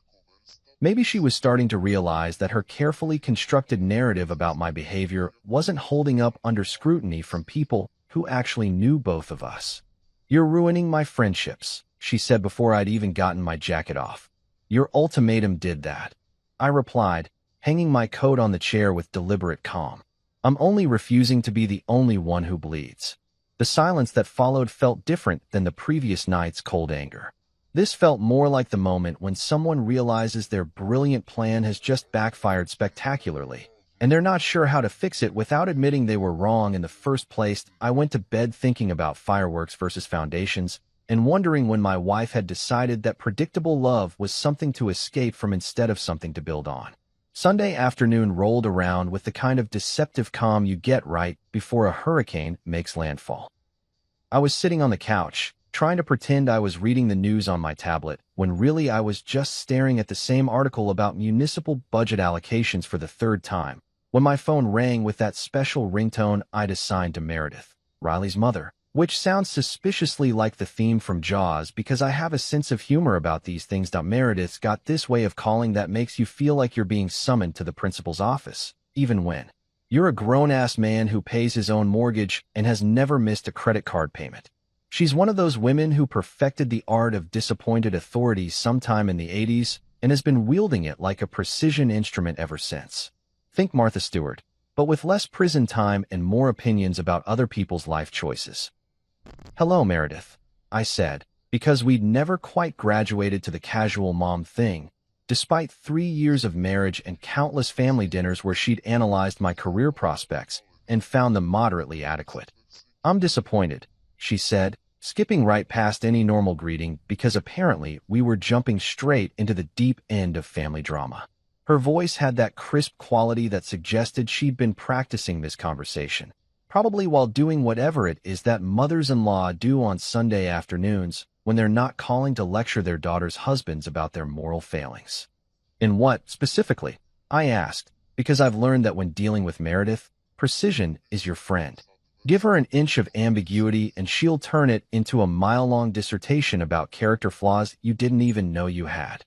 Maybe she was starting to realize that her carefully constructed narrative about my behavior wasn't holding up under scrutiny from people who actually knew both of us. You're ruining my friendships, she said before I'd even gotten my jacket off. Your ultimatum did that. I replied, hanging my coat on the chair with deliberate calm. I'm only refusing to be the only one who bleeds. The silence that followed felt different than the previous night's cold anger. This felt more like the moment when someone realizes their brilliant plan has just backfired spectacularly, and they're not sure how to fix it without admitting they were wrong in the first place. I went to bed thinking about fireworks versus foundations, and wondering when my wife had decided that predictable love was something to escape from instead of something to build on. Sunday afternoon rolled around with the kind of deceptive calm you get right before a hurricane makes landfall. I was sitting on the couch, trying to pretend I was reading the news on my tablet, when really I was just staring at the same article about municipal budget allocations for the 3rd time, when my phone rang with that special ringtone I'd assigned to Meredith, Riley's mother, which sounds suspiciously like the theme from Jaws because I have a sense of humor about these things. Meredith's got this way of calling that makes you feel like you're being summoned to the principal's office, even when you're a grown-ass man who pays his own mortgage and has never missed a credit card payment. She's one of those women who perfected the art of disappointed authority sometime in the 80s and has been wielding it like a precision instrument ever since. Think Martha Stewart, but with less prison time and more opinions about other people's life choices. Hello, Meredith, I said, because we'd never quite graduated to the casual mom thing, despite 3 years of marriage and countless family dinners where she'd analyzed my career prospects and found them moderately adequate. I'm disappointed, she said, skipping right past any normal greeting because apparently we were jumping straight into the deep end of family drama. Her voice had that crisp quality that suggested she'd been practicing this conversation, probably while doing whatever it is that mothers-in-law do on Sunday afternoons when they're not calling to lecture their daughters' husbands about their moral failings. In what, specifically? I asked, because I've learned that when dealing with Meredith, precision is your friend. Give her an inch of ambiguity and she'll turn it into a mile-long dissertation about character flaws you didn't even know you had.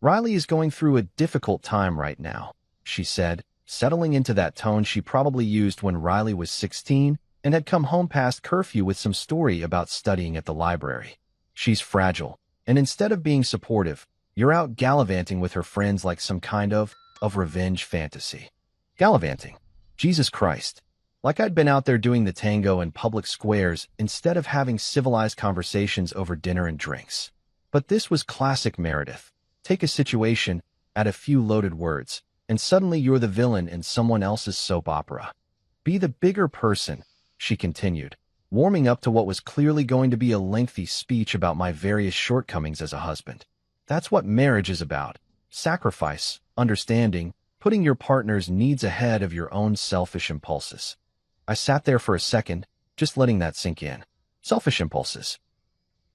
Riley is going through a difficult time right now, she said, settling into that tone she probably used when Riley was 16 and had come home past curfew with some story about studying at the library. She's fragile, and instead of being supportive, you're out gallivanting with her friends like some kind of revenge fantasy. Gallivanting. Jesus Christ. Like I'd been out there doing the tango in public squares instead of having civilized conversations over dinner and drinks. But this was classic Meredith. Take a situation, add a few loaded words, and suddenly you're the villain in someone else's soap opera. Be the bigger person, she continued, warming up to what was clearly going to be a lengthy speech about my various shortcomings as a husband. That's what marriage is about. Sacrifice, understanding, putting your partner's needs ahead of your own selfish impulses. I sat there for a second, just letting that sink in. Selfish impulses.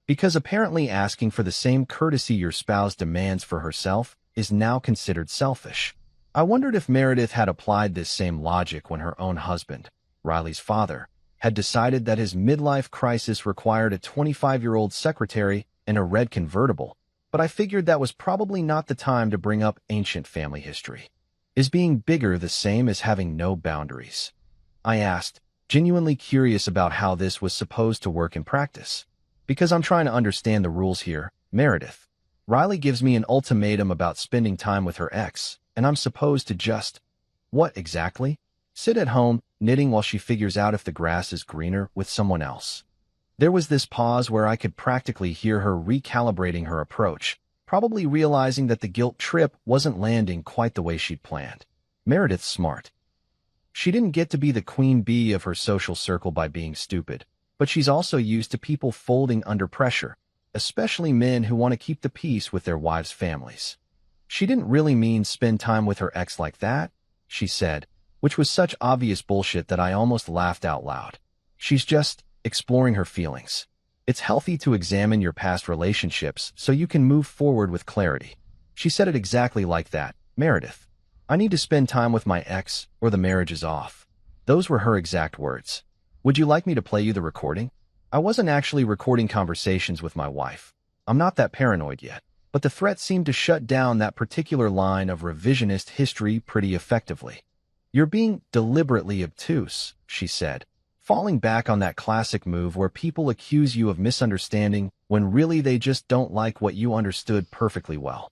Because apparently asking for the same courtesy your spouse demands for herself is now considered selfish. I wondered if Meredith had applied this same logic when her own husband, Riley's father, had decided that his midlife crisis required a 25-year-old secretary and a red convertible, but I figured that was probably not the time to bring up ancient family history. Is being bigger the same as having no boundaries? I asked, genuinely curious about how this was supposed to work in practice. Because I'm trying to understand the rules here, Meredith. Riley gives me an ultimatum about spending time with her ex, and I'm supposed to just... What exactly? Sit at home, knitting while she figures out if the grass is greener with someone else. There was this pause where I could practically hear her recalibrating her approach, probably realizing that the guilt trip wasn't landing quite the way she'd planned. Meredith's smart. She didn't get to be the queen bee of her social circle by being stupid, but she's also used to people folding under pressure, especially men who want to keep the peace with their wives' families. She didn't really mean spend time with her ex like that, she said, which was such obvious bullshit that I almost laughed out loud. She's just exploring her feelings. It's healthy to examine your past relationships so you can move forward with clarity. She said it exactly like that. Meredith, I need to spend time with my ex or the marriage is off. Those were her exact words. Would you like me to play you the recording? I wasn't actually recording conversations with my wife. I'm not that paranoid yet. But the threat seemed to shut down that particular line of revisionist history pretty effectively. You're being deliberately obtuse, she said, falling back on that classic move where people accuse you of misunderstanding when really they just don't like what you understood perfectly well.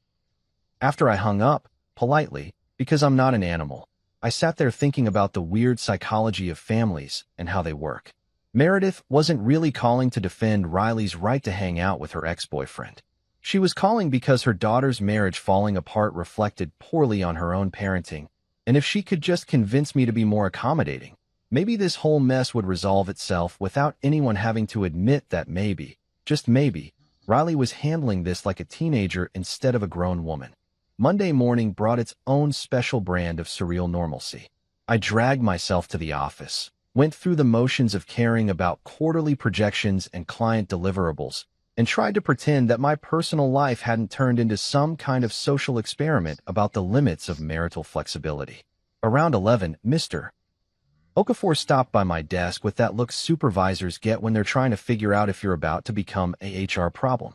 After I hung up, politely, because I'm not an animal, I sat there thinking about the weird psychology of families and how they work. Meredith wasn't really calling to defend Riley's right to hang out with her ex-boyfriend. She was calling because her daughter's marriage falling apart reflected poorly on her own parenting, and if she could just convince me to be more accommodating, maybe this whole mess would resolve itself without anyone having to admit that maybe, just maybe, Riley was handling this like a teenager instead of a grown woman. Monday morning brought its own special brand of surreal normalcy. I dragged myself to the office, went through the motions of caring about quarterly projections and client deliverables, and tried to pretend that my personal life hadn't turned into some kind of social experiment about the limits of marital flexibility. Around 11, Mr. Okafor stopped by my desk with that look supervisors get when they're trying to figure out if you're about to become a HR problem.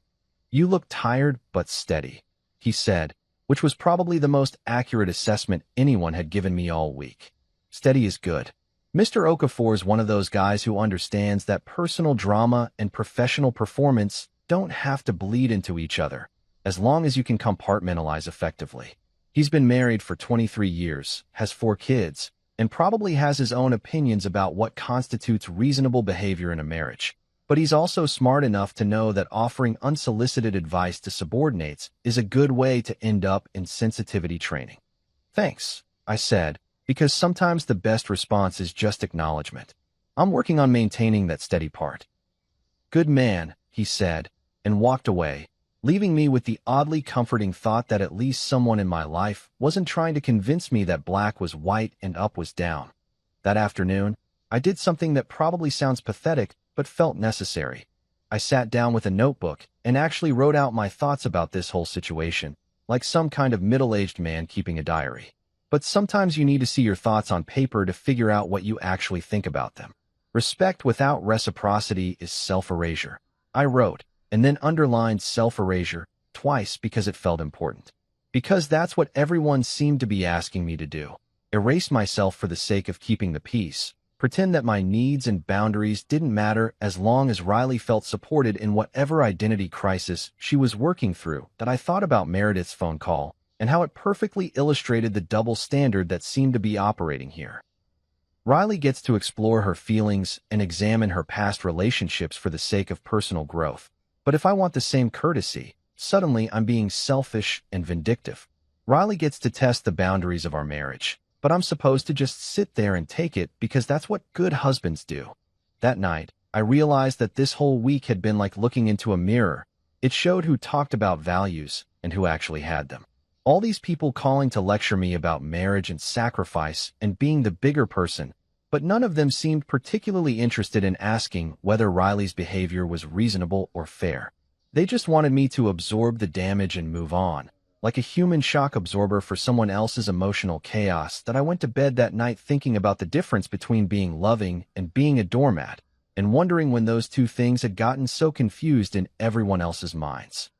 You look tired but steady, he said, which was probably the most accurate assessment anyone had given me all week. Steady is good. Mr. Okafor is one of those guys who understands that personal drama and professional performance don't have to bleed into each other, as long as you can compartmentalize effectively. He's been married for 23 years, has 4 kids, and probably has his own opinions about what constitutes reasonable behavior in a marriage. But he's also smart enough to know that offering unsolicited advice to subordinates is a good way to end up in sensitivity training. Thanks, I said, because sometimes the best response is just acknowledgement. I'm working on maintaining that steady part. Good man, he said, and walked away, leaving me with the oddly comforting thought that at least someone in my life wasn't trying to convince me that black was white and up was down. That afternoon, I did something that probably sounds pathetic, but felt necessary. I sat down with a notebook and actually wrote out my thoughts about this whole situation, like some kind of middle-aged man keeping a diary. But sometimes you need to see your thoughts on paper to figure out what you actually think about them. Respect without reciprocity is self-erasure. I wrote, and then underlined self-erasure twice because it felt important. Because that's what everyone seemed to be asking me to do. Erase myself for the sake of keeping the peace. Pretend that my needs and boundaries didn't matter as long as Riley felt supported in whatever identity crisis she was working through. That I thought about Meredith's phone call and how it perfectly illustrated the double standard that seemed to be operating here. Riley gets to explore her feelings and examine her past relationships for the sake of personal growth. But if I want the same courtesy, suddenly I'm being selfish and vindictive. Riley gets to test the boundaries of our marriage, but I'm supposed to just sit there and take it because that's what good husbands do. That night, I realized that this whole week had been like looking into a mirror. It showed who talked about values and who actually had them. All these people calling to lecture me about marriage and sacrifice and being the bigger person, but none of them seemed particularly interested in asking whether Riley's behavior was reasonable or fair. They just wanted me to absorb the damage and move on, like a human shock absorber for someone else's emotional chaos. That I went to bed that night thinking about the difference between being loving and being a doormat, and wondering when those two things had gotten so confused in everyone else's minds.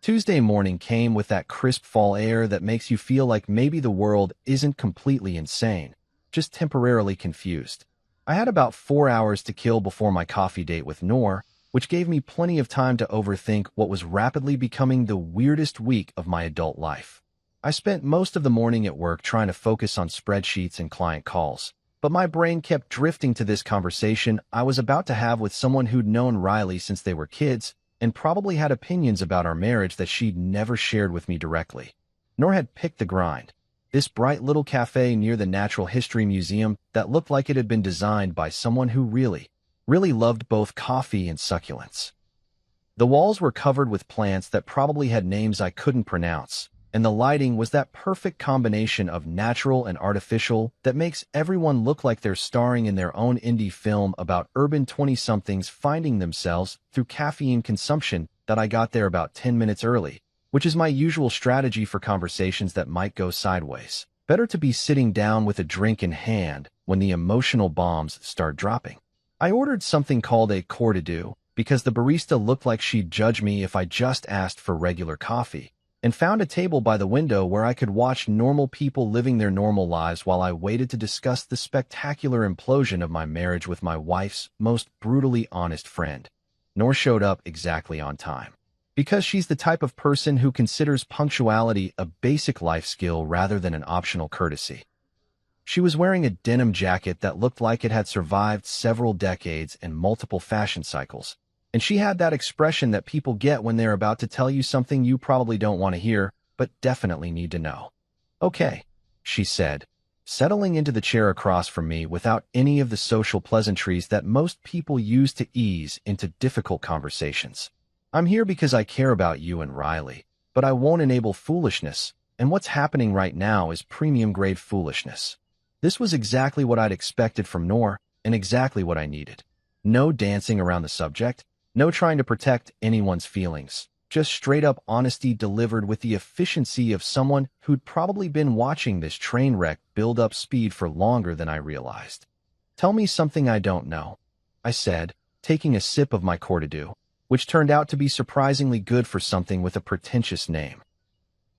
Tuesday morning came with that crisp fall air that makes you feel like maybe the world isn't completely insane, just temporarily confused. I had about 4 hours to kill before my coffee date with Noor, which gave me plenty of time to overthink what was rapidly becoming the weirdest week of my adult life. I spent most of the morning at work trying to focus on spreadsheets and client calls, but my brain kept drifting to this conversation I was about to have with someone who'd known Riley since they were kids and probably had opinions about our marriage that she'd never shared with me directly. Noor had picked the grind, this bright little cafe near the Natural History Museum that looked like it had been designed by someone who really loved both coffee and succulents. The walls were covered with plants that probably had names I couldn't pronounce, and the lighting was that perfect combination of natural and artificial that makes everyone look like they're starring in their own indie film about urban 20-somethings finding themselves through caffeine consumption. That I got there about 10 minutes early, which is my usual strategy for conversations that might go sideways. Better to be sitting down with a drink in hand when the emotional bombs start dropping. I ordered something called a Coeur d'Alene because the barista looked like she'd judge me if I just asked for regular coffee, and found a table by the window where I could watch normal people living their normal lives while I waited to discuss the spectacular implosion of my marriage with my wife's most brutally honest friend. Noor showed up exactly on time, because she's the type of person who considers punctuality a basic life skill rather than an optional courtesy. She was wearing a denim jacket that looked like it had survived several decades and multiple fashion cycles, and she had that expression that people get when they're about to tell you something you probably don't want to hear, but definitely need to know. "Okay," she said, settling into the chair across from me without any of the social pleasantries that most people use to ease into difficult conversations. "I'm here because I care about you and Riley, but I won't enable foolishness, and what's happening right now is premium-grade foolishness." This was exactly what I'd expected from Noor, and exactly what I needed. No dancing around the subject, no trying to protect anyone's feelings, just straight-up honesty delivered with the efficiency of someone who'd probably been watching this train wreck build up speed for longer than I realized. "Tell me something I don't know," I said, taking a sip of my Coeur d'Alene, which turned out to be surprisingly good for something with a pretentious name.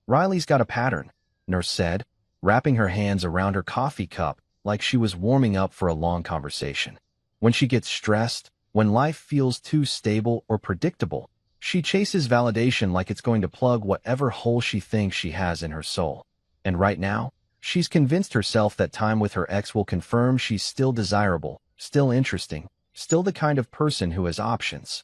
"Riley's got a pattern," Noor said, wrapping her hands around her coffee cup like she was warming up for a long conversation. "When she gets stressed, when life feels too stable or predictable, she chases validation like it's going to plug whatever hole she thinks she has in her soul. And right now, she's convinced herself that time with her ex will confirm she's still desirable, still interesting, still the kind of person who has options."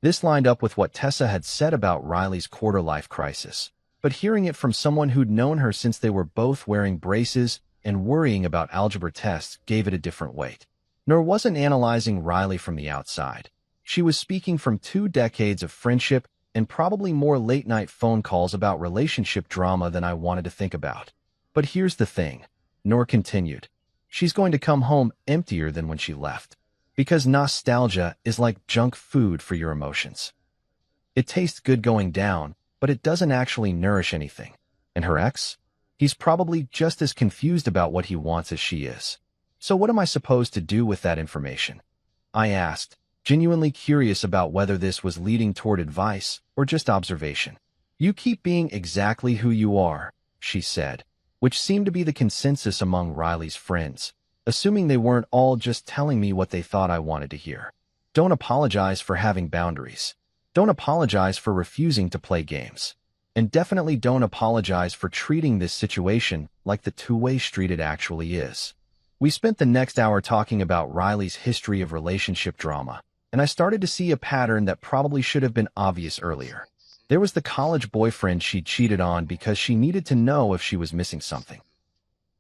This lined up with what Tessa had said about Riley's quarter-life crisis, but hearing it from someone who'd known her since they were both wearing braces and worrying about algebra tests gave it a different weight. Noor wasn't analyzing Riley from the outside. She was speaking from 2 decades of friendship and probably more late-night phone calls about relationship drama than I wanted to think about. "But here's the thing," Noor continued. she's going to come home emptier than when she left. Because nostalgia is like junk food for your emotions. It tastes good going down, but it doesn't actually nourish anything. And her ex? He's probably just as confused about what he wants as she is. So what am I supposed to do with that information? I asked, genuinely curious about whether this was leading toward advice or just observation. You keep being exactly who you are, she said, which seemed to be the consensus among Riley's friends, assuming they weren't all just telling me what they thought I wanted to hear. Don't apologize for having boundaries. Don't apologize for refusing to play games. And definitely don't apologize for treating this situation like the two-way street it actually is. We spent the next hour talking about Riley's history of relationship drama, and I started to see a pattern that probably should have been obvious earlier. There was the college boyfriend she'd cheated on because she needed to know if she was missing something.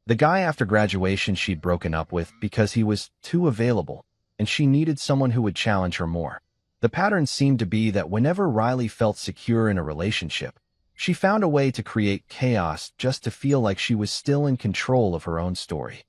The guy after graduation she'd broken up with because he was too available, and she needed someone who would challenge her more. The pattern seemed to be that whenever Riley felt secure in a relationship, she found a way to create chaos just to feel like she was still in control of her own story.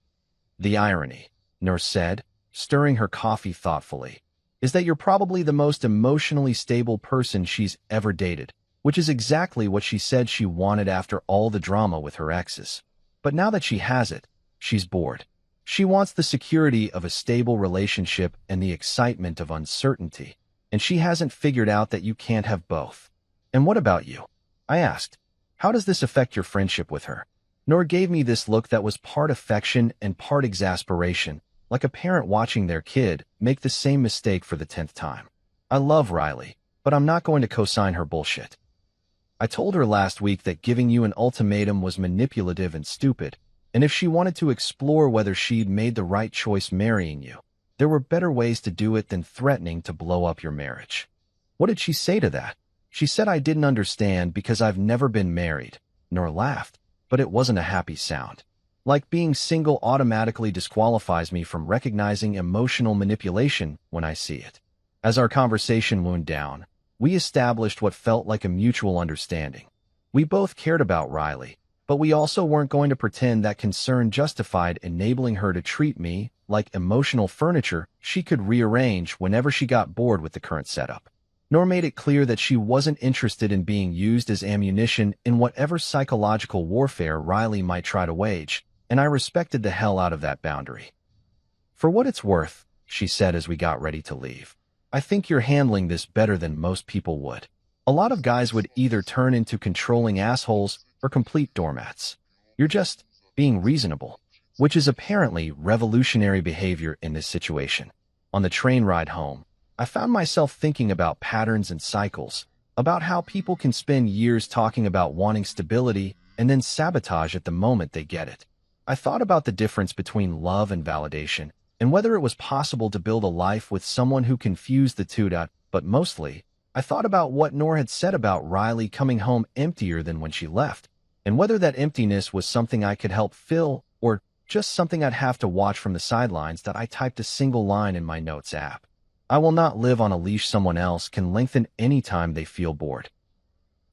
The irony, Noor said, stirring her coffee thoughtfully, is that you're probably the most emotionally stable person she's ever dated, which is exactly what she said she wanted after all the drama with her exes. But now that she has it, she's bored. She wants the security of a stable relationship and the excitement of uncertainty, and she hasn't figured out that you can't have both. And what about you? I asked. How does this affect your friendship with her? Noor gave me this look that was part affection and part exasperation, like a parent watching their kid make the same mistake for the 10th time. I love Riley, but I'm not going to co-sign her bullshit. I told her last week that giving you an ultimatum was manipulative and stupid, and if she wanted to explore whether she'd made the right choice marrying you, there were better ways to do it than threatening to blow up your marriage. What did she say to that? She said I didn't understand because I've never been married. Noor laughed, but it wasn't a happy sound. Like being single automatically disqualifies me from recognizing emotional manipulation when I see it. As our conversation wound down, we established what felt like a mutual understanding. We both cared about Riley, but we also weren't going to pretend that concern justified enabling her to treat me like emotional furniture she could rearrange whenever she got bored with the current setup. Noor made it clear that she wasn't interested in being used as ammunition in whatever psychological warfare Riley might try to wage, and I respected the hell out of that boundary. For what it's worth, she said as we got ready to leave, I think you're handling this better than most people would. A lot of guys would either turn into controlling assholes or complete doormats. You're just being reasonable, which is apparently revolutionary behavior in this situation. On the train ride home, I found myself thinking about patterns and cycles, about how people can spend years talking about wanting stability and then sabotage at the moment they get it. I thought about the difference between love and validation, and whether it was possible to build a life with someone who confused the two. But mostly, I thought about what Noor had said about Riley coming home emptier than when she left, and whether that emptiness was something I could help fill or just something I'd have to watch from the sidelines. That I typed a single line in my notes app. I will not live on a leash someone else can lengthen any time they feel bored.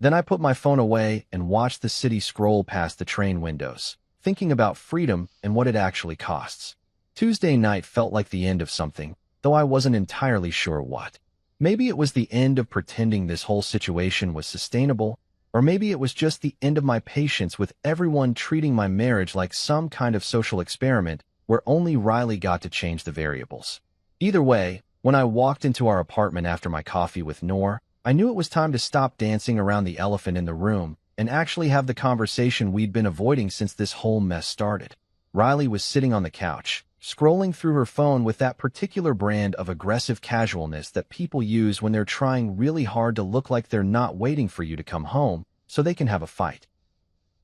Then I put my phone away and watched the city scroll past the train windows, thinking about freedom and what it actually costs. Tuesday night felt like the end of something, though I wasn't entirely sure what. Maybe it was the end of pretending this whole situation was sustainable, or maybe it was just the end of my patience with everyone treating my marriage like some kind of social experiment where only Riley got to change the variables. Either way, when I walked into our apartment after my coffee with Noor, I knew it was time to stop dancing around the elephant in the room and actually have the conversation we'd been avoiding since this whole mess started. Riley was sitting on the couch, scrolling through her phone with that particular brand of aggressive casualness that people use when they're trying really hard to look like they're not waiting for you to come home so they can have a fight.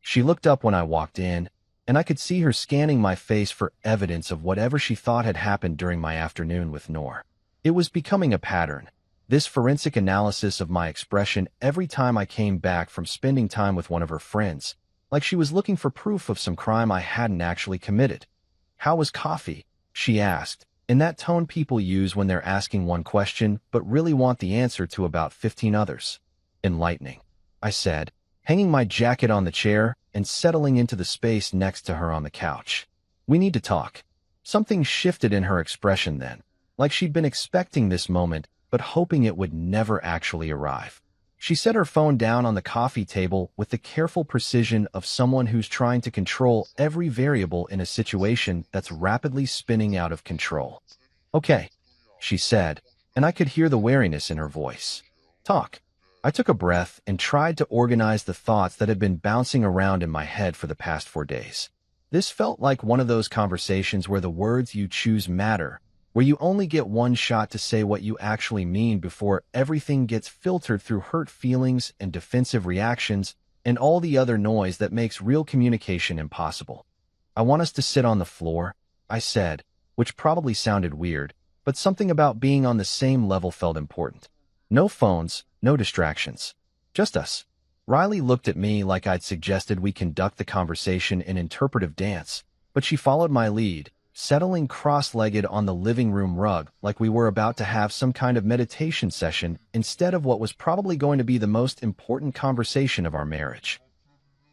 She looked up when I walked in, and I could see her scanning my face for evidence of whatever she thought had happened during my afternoon with Noor. It was becoming a pattern, this forensic analysis of my expression every time I came back from spending time with one of her friends, like she was looking for proof of some crime I hadn't actually committed. How was coffee? She asked, in that tone people use when they're asking one question but really want the answer to about 15 others. Enlightening, I said, hanging my jacket on the chair and settling into the space next to her on the couch. We need to talk. Something shifted in her expression then, like she'd been expecting this moment but hoping it would never actually arrive. She set her phone down on the coffee table with the careful precision of someone who's trying to control every variable in a situation that's rapidly spinning out of control. "Okay," she said, and I could hear the wariness in her voice. "Talk." I took a breath and tried to organize the thoughts that had been bouncing around in my head for the past 4 days. This felt like one of those conversations where the words you choose matter, where you only get one shot to say what you actually mean before everything gets filtered through hurt feelings and defensive reactions and all the other noise that makes real communication impossible. "I want us to sit on the floor," I said, which probably sounded weird, but something about being on the same level felt important. "No phones, no distractions. Just us." Riley looked at me like I'd suggested we conduct the conversation in interpretive dance, but she followed my lead, settling cross-legged on the living room rug like we were about to have some kind of meditation session instead of what was probably going to be the most important conversation of our marriage.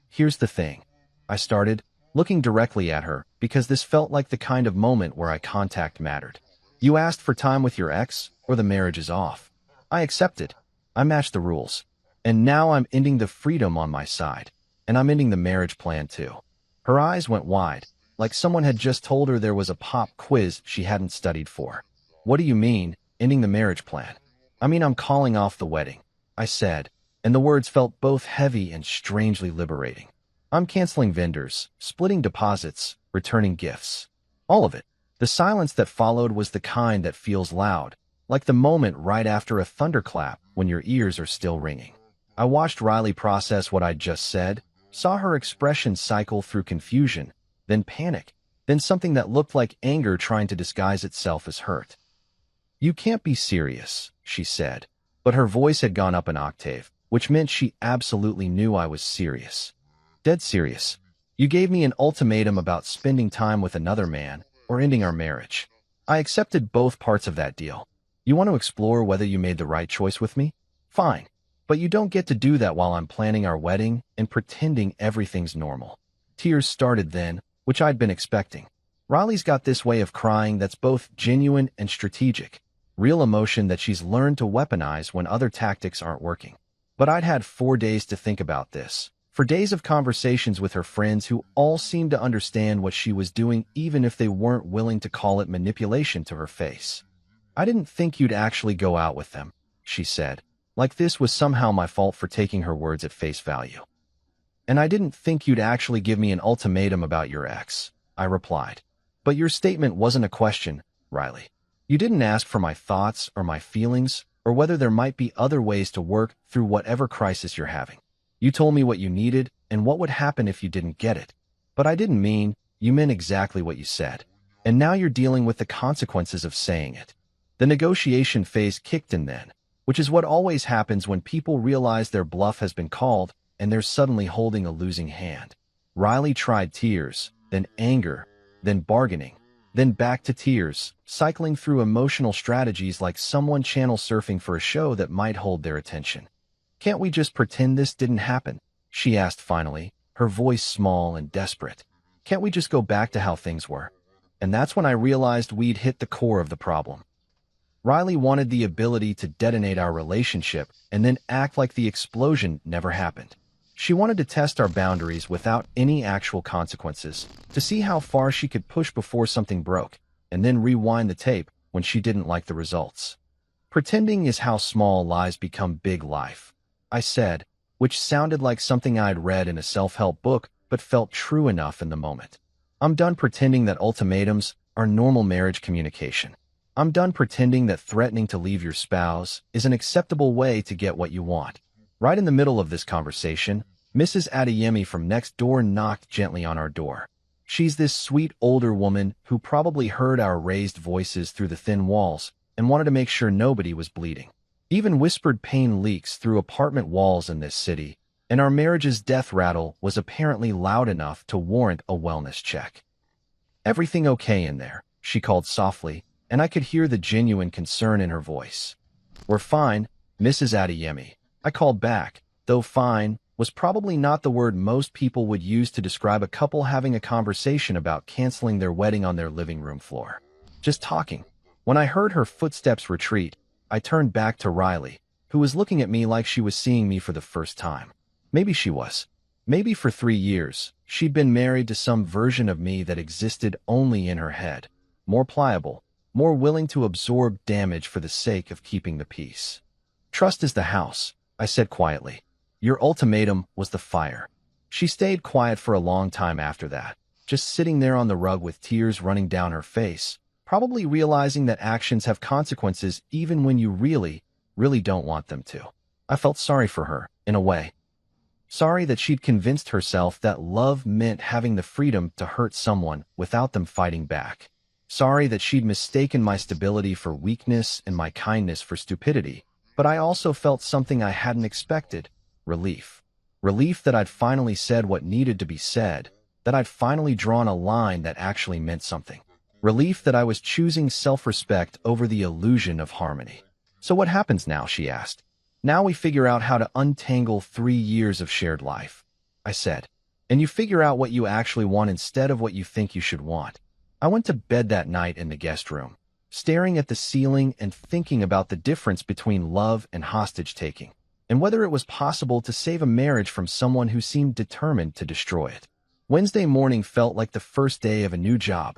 "Here's the thing," I started, looking directly at her because this felt like the kind of moment where eye contact mattered. "You asked for time with your ex, or the marriage is off." I accepted. I matched the rules. And now I'm ending the freedom on my side, and I'm ending the marriage plan too. Her eyes went wide, like someone had just told her there was a pop quiz she hadn't studied for. "What do you mean, ending the marriage plan?" "I mean I'm calling off the wedding," I said, and the words felt both heavy and strangely liberating. "I'm canceling vendors, splitting deposits, returning gifts. All of it." The silence that followed was the kind that feels loud, like the moment right after a thunderclap when your ears are still ringing. I watched Riley process what I'd just said, saw her expression cycle through confusion, then panic, then something that looked like anger trying to disguise itself as hurt. "You can't be serious," she said, but her voice had gone up an octave, which meant she absolutely knew I was serious. "Dead serious. You gave me an ultimatum about spending time with another man or ending our marriage. I accepted both parts of that deal. You want to explore whether you made the right choice with me? Fine. But you don't get to do that while I'm planning our wedding and pretending everything's normal." Tears started then, which I'd been expecting. Riley's got this way of crying that's both genuine and strategic, real emotion that she's learned to weaponize when other tactics aren't working. But I'd had 4 days to think about this, for days of conversations with her friends who all seemed to understand what she was doing even if they weren't willing to call it manipulation to her face. "I didn't think you'd actually go out with them," she said, like this was somehow my fault for taking her words at face value. "And I didn't think you'd actually give me an ultimatum about your ex," I replied. "But your statement wasn't a question, Riley. You didn't ask for my thoughts or my feelings or whether there might be other ways to work through whatever crisis you're having. You told me what you needed and what would happen if you didn't get it. But I didn't mean, you meant exactly what you said. And now you're dealing with the consequences of saying it." The negotiation phase kicked in then, which is what always happens when people realize their bluff has been called and they're suddenly holding a losing hand. Riley tried tears, then anger, then bargaining, then back to tears, cycling through emotional strategies like someone channel surfing for a show that might hold their attention. "Can't we just pretend this didn't happen?" she asked finally, her voice small and desperate. "Can't we just go back to how things were?" And that's when I realized we'd hit the core of the problem. Riley wanted the ability to detonate our relationship and then act like the explosion never happened. She wanted to test our boundaries without any actual consequences, to see how far she could push before something broke, and then rewind the tape when she didn't like the results. "Pretending is how small lies become big life," I said, which sounded like something I'd read in a self-help book but felt true enough in the moment. "I'm done pretending that ultimatums are normal marriage communication. I'm done pretending that threatening to leave your spouse is an acceptable way to get what you want." Right in the middle of this conversation, Mrs. Adeyemi from next door knocked gently on our door. She's this sweet older woman who probably heard our raised voices through the thin walls and wanted to make sure nobody was bleeding. Even whispered pain leaks through apartment walls in this city, and our marriage's death rattle was apparently loud enough to warrant a wellness check. "Everything okay in there?" she called softly, and I could hear the genuine concern in her voice. "We're fine, Mrs. Adeyemi," I called back, though fine was probably not the word most people would use to describe a couple having a conversation about canceling their wedding on their living room floor. Just talking. When I heard her footsteps retreat, I turned back to Riley, who was looking at me like she was seeing me for the first time. Maybe she was. Maybe for 3 years, she'd been married to some version of me that existed only in her head. More pliable, more willing to absorb damage for the sake of keeping the peace. Trust is the house, I said quietly. Your ultimatum was the fire. She stayed quiet for a long time after that, just sitting there on the rug with tears running down her face, probably realizing that actions have consequences even when you really don't want them to. I felt sorry for her, in a way. Sorry that she'd convinced herself that love meant having the freedom to hurt someone without them fighting back. Sorry that she'd mistaken my stability for weakness and my kindness for stupidity. But I also felt something I hadn't expected. Relief. Relief that I'd finally said what needed to be said, that I'd finally drawn a line that actually meant something. Relief that I was choosing self-respect over the illusion of harmony. So what happens now, she asked. Now we figure out how to untangle 3 years of shared life, I said. And you figure out what you actually want instead of what you think you should want. I went to bed that night in the guest room, staring at the ceiling and thinking about the difference between love and hostage-taking, and whether it was possible to save a marriage from someone who seemed determined to destroy it. Wednesday morning felt like the first day of a new job,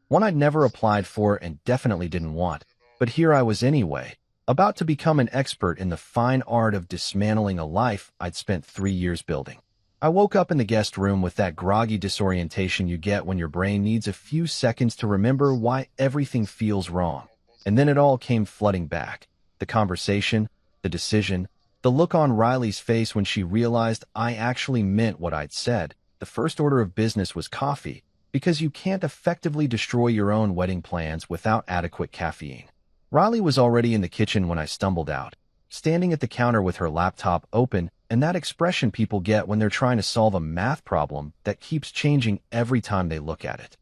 one I'd never applied for and definitely didn't want, but here I was anyway, about to become an expert in the fine art of dismantling a life I'd spent 3 years building. I woke up in the guest room with that groggy disorientation you get when your brain needs a few seconds to remember why everything feels wrong. And then it all came flooding back. The conversation, the decision, the look on Riley's face when she realized I actually meant what I'd said. The first order of business was coffee, because you can't effectively destroy your own wedding plans without adequate caffeine. Riley was already in the kitchen when I stumbled out, standing at the counter with her laptop open, and that expression people get when they're trying to solve a math problem that keeps changing every time they look at it.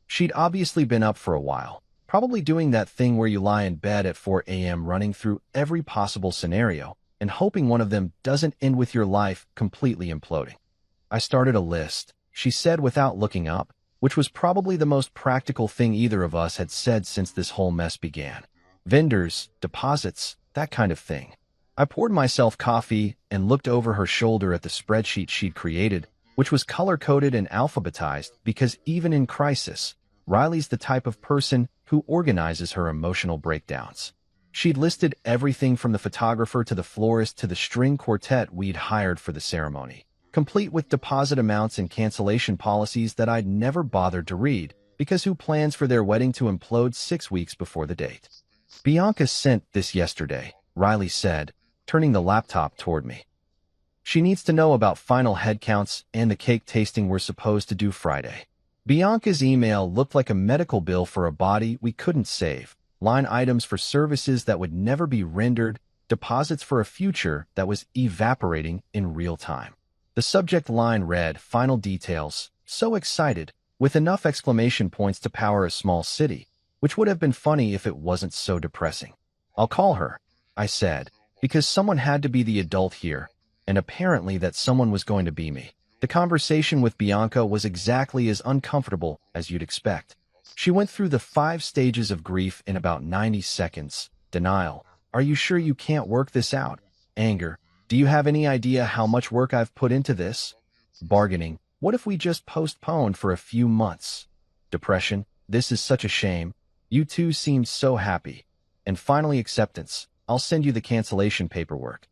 She'd obviously been up for a while, probably doing that thing where you lie in bed at 4 a.m. running through every possible scenario and hoping one of them doesn't end with your life completely imploding. I started a list, she said without looking up, which was probably the most practical thing either of us had said since this whole mess began. Vendors, deposits, that kind of thing. I poured myself coffee and looked over her shoulder at the spreadsheet she'd created, which was color-coded and alphabetized because even in crisis, Riley's the type of person who organizes her emotional breakdowns. She'd listed everything from the photographer to the florist to the string quartet we'd hired for the ceremony, complete with deposit amounts and cancellation policies that I'd never bothered to read, because who plans for their wedding to implode 6 weeks before the date? Bianca sent this yesterday, Riley said, turning the laptop toward me. She needs to know about final headcounts and the cake tasting we're supposed to do Friday. Bianca's email looked like a medical bill for a body we couldn't save, line items for services that would never be rendered, deposits for a future that was evaporating in real time. The subject line read, "Final details, so excited," with enough exclamation points to power a small city, which would have been funny if it wasn't so depressing. I'll call her, I said, because someone had to be the adult here, and apparently that someone was going to be me. The conversation with Bianca was exactly as uncomfortable as you'd expect. She went through the 5 stages of grief in about 90 seconds. Denial. Are you sure you can't work this out? Anger. Do you have any idea how much work I've put into this? Bargaining. What if we just postponed for a few months? Depression. This is such a shame. You two seemed so happy. And finally, acceptance. I'll send you the cancellation paperwork.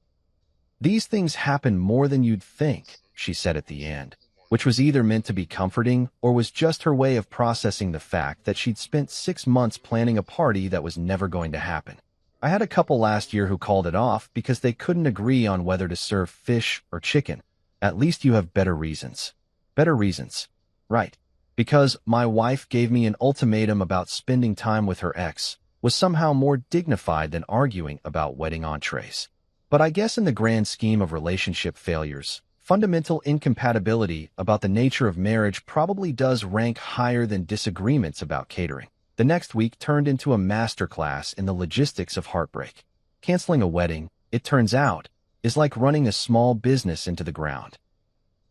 These things happen more than you'd think, she said at the end, which was either meant to be comforting or was just her way of processing the fact that she'd spent 6 months planning a party that was never going to happen. I had a couple last year who called it off because they couldn't agree on whether to serve fish or chicken. At least you have better reasons. Better reasons. Right. Because my wife gave me an ultimatum about spending time with her ex was somehow more dignified than arguing about wedding entrees. But I guess in the grand scheme of relationship failures, fundamental incompatibility about the nature of marriage probably does rank higher than disagreements about catering. The next week turned into a masterclass in the logistics of heartbreak. Canceling a wedding, it turns out, is like running a small business into the ground.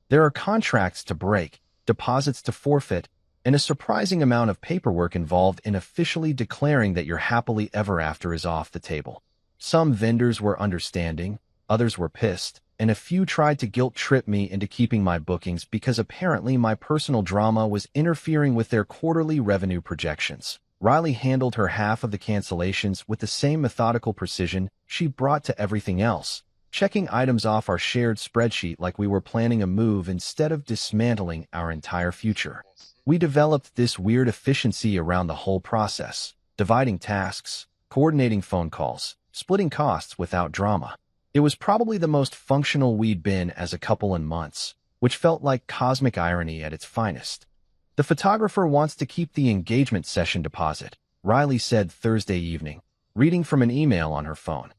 There are contracts to break, deposits to forfeit, and a surprising amount of paperwork involved in officially declaring that your happily ever after is off the table. Some vendors were understanding, others were pissed, and a few tried to guilt-trip me into keeping my bookings because apparently my personal drama was interfering with their quarterly revenue projections. Riley handled her half of the cancellations with the same methodical precision she brought to everything else, checking items off our shared spreadsheet like we were planning a move instead of dismantling our entire future. We developed this weird efficiency around the whole process, dividing tasks, coordinating phone calls, splitting costs without drama. It was probably the most functional we'd been as a couple in months, which felt like cosmic irony at its finest. The photographer wants to keep the engagement session deposit, Riley said Thursday evening, reading from an email on her phone.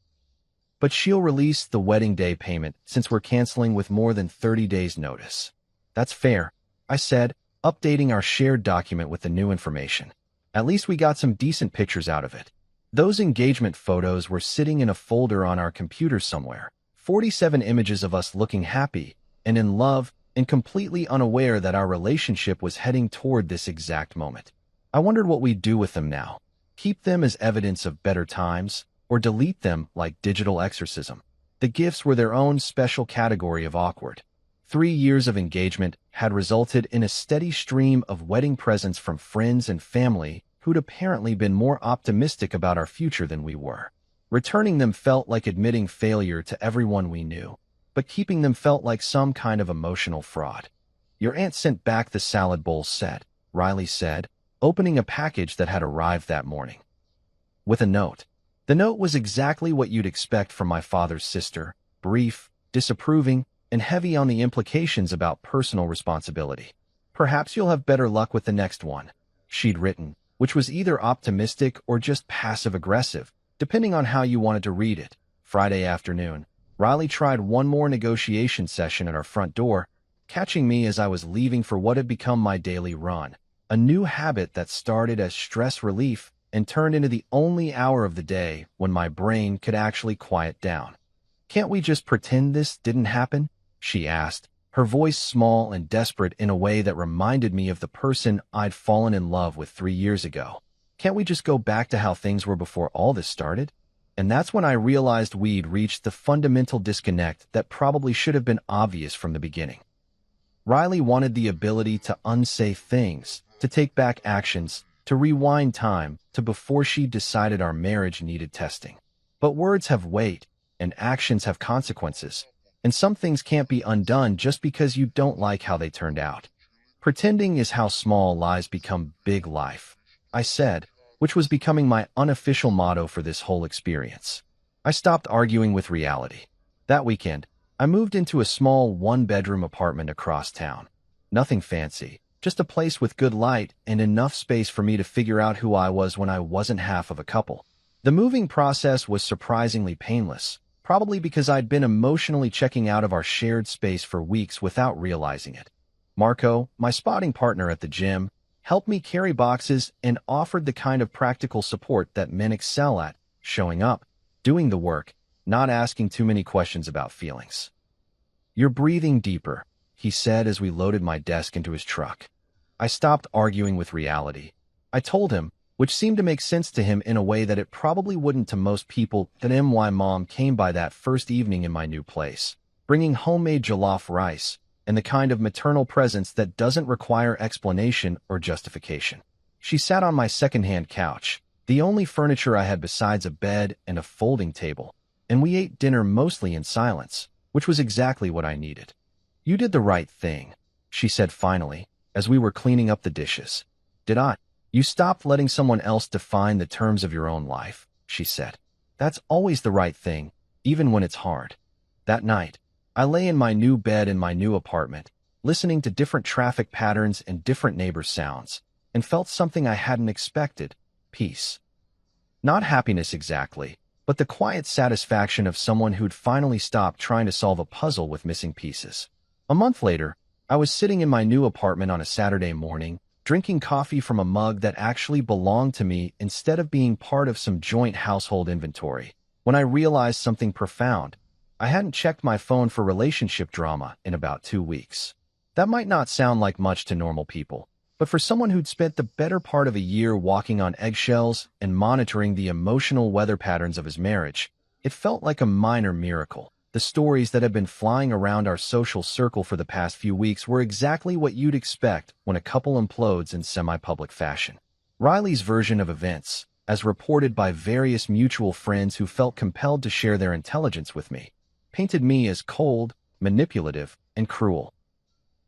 But she'll release the wedding day payment since we're canceling with more than 30 days' notice. That's fair, I said, updating our shared document with the new information. At least we got some decent pictures out of it. Those engagement photos were sitting in a folder on our computer somewhere, 47 images of us looking happy and in love and completely unaware that our relationship was heading toward this exact moment. I wondered what we'd do with them now. Keep them as evidence of better times, or delete them like digital exorcism. The gifts were their own special category of awkward. 3 years of engagement had resulted in a steady stream of wedding presents from friends and family who'd apparently been more optimistic about our future than we were. Returning them felt like admitting failure to everyone we knew, but keeping them felt like some kind of emotional fraud. Your aunt sent back the salad bowl set, Riley said, opening a package that had arrived that morning. With a note. The note was exactly what you'd expect from my father's sister, brief, disapproving, and heavy on the implications about personal responsibility. Perhaps you'll have better luck with the next one, she'd written, which was either optimistic or just passive-aggressive, depending on how you wanted to read it. Friday afternoon, Riley tried one more negotiation session at our front door, catching me as I was leaving for what had become my daily run, a new habit that started as stress relief and turned into the only hour of the day when my brain could actually quiet down. "Can't we just pretend this didn't happen?" she asked, her voice small and desperate in a way that reminded me of the person I'd fallen in love with 3 years ago. "Can't we just go back to how things were before all this started?" And that's when I realized we'd reached the fundamental disconnect that probably should have been obvious from the beginning. Riley wanted the ability to unsay things, to take back actions, to rewind time to before she decided our marriage needed testing. But words have weight, and actions have consequences, and some things can't be undone just because you don't like how they turned out. Pretending is how small lies become big life, I said, which was becoming my unofficial motto for this whole experience. I stopped arguing with reality. That weekend, I moved into a small one-bedroom apartment across town. Nothing fancy, just a place with good light and enough space for me to figure out who I was when I wasn't half of a couple. The moving process was surprisingly painless, probably because I'd been emotionally checking out of our shared space for weeks without realizing it. Marco, my spotting partner at the gym, helped me carry boxes and offered the kind of practical support that men excel at, showing up, doing the work, not asking too many questions about feelings. "You're breathing deeper," he said as we loaded my desk into his truck. I stopped arguing with reality. I told him, which seemed to make sense to him in a way that it probably wouldn't to most people, that my mom came by that first evening in my new place, bringing homemade jollof rice, and the kind of maternal presence that doesn't require explanation or justification. She sat on my second-hand couch, the only furniture I had besides a bed and a folding table, and we ate dinner mostly in silence, which was exactly what I needed. "You did the right thing," she said finally, as we were cleaning up the dishes. "Did I? You stopped letting someone else define the terms of your own life," she said. "That's always the right thing, even when it's hard." That night, I lay in my new bed in my new apartment, listening to different traffic patterns and different neighbor sounds, and felt something I hadn't expected: peace. Not happiness exactly, but the quiet satisfaction of someone who'd finally stopped trying to solve a puzzle with missing pieces. A month later, I was sitting in my new apartment on a Saturday morning, drinking coffee from a mug that actually belonged to me instead of being part of some joint household inventory, when I realized something profound. I hadn't checked my phone for relationship drama in about 2 weeks. That might not sound like much to normal people, but for someone who'd spent the better part of a year walking on eggshells and monitoring the emotional weather patterns of his marriage, it felt like a minor miracle. The stories that had been flying around our social circle for the past few weeks were exactly what you'd expect when a couple implodes in semi-public fashion. Riley's version of events, as reported by various mutual friends who felt compelled to share their intelligence with me, painted me as cold, manipulative, and cruel.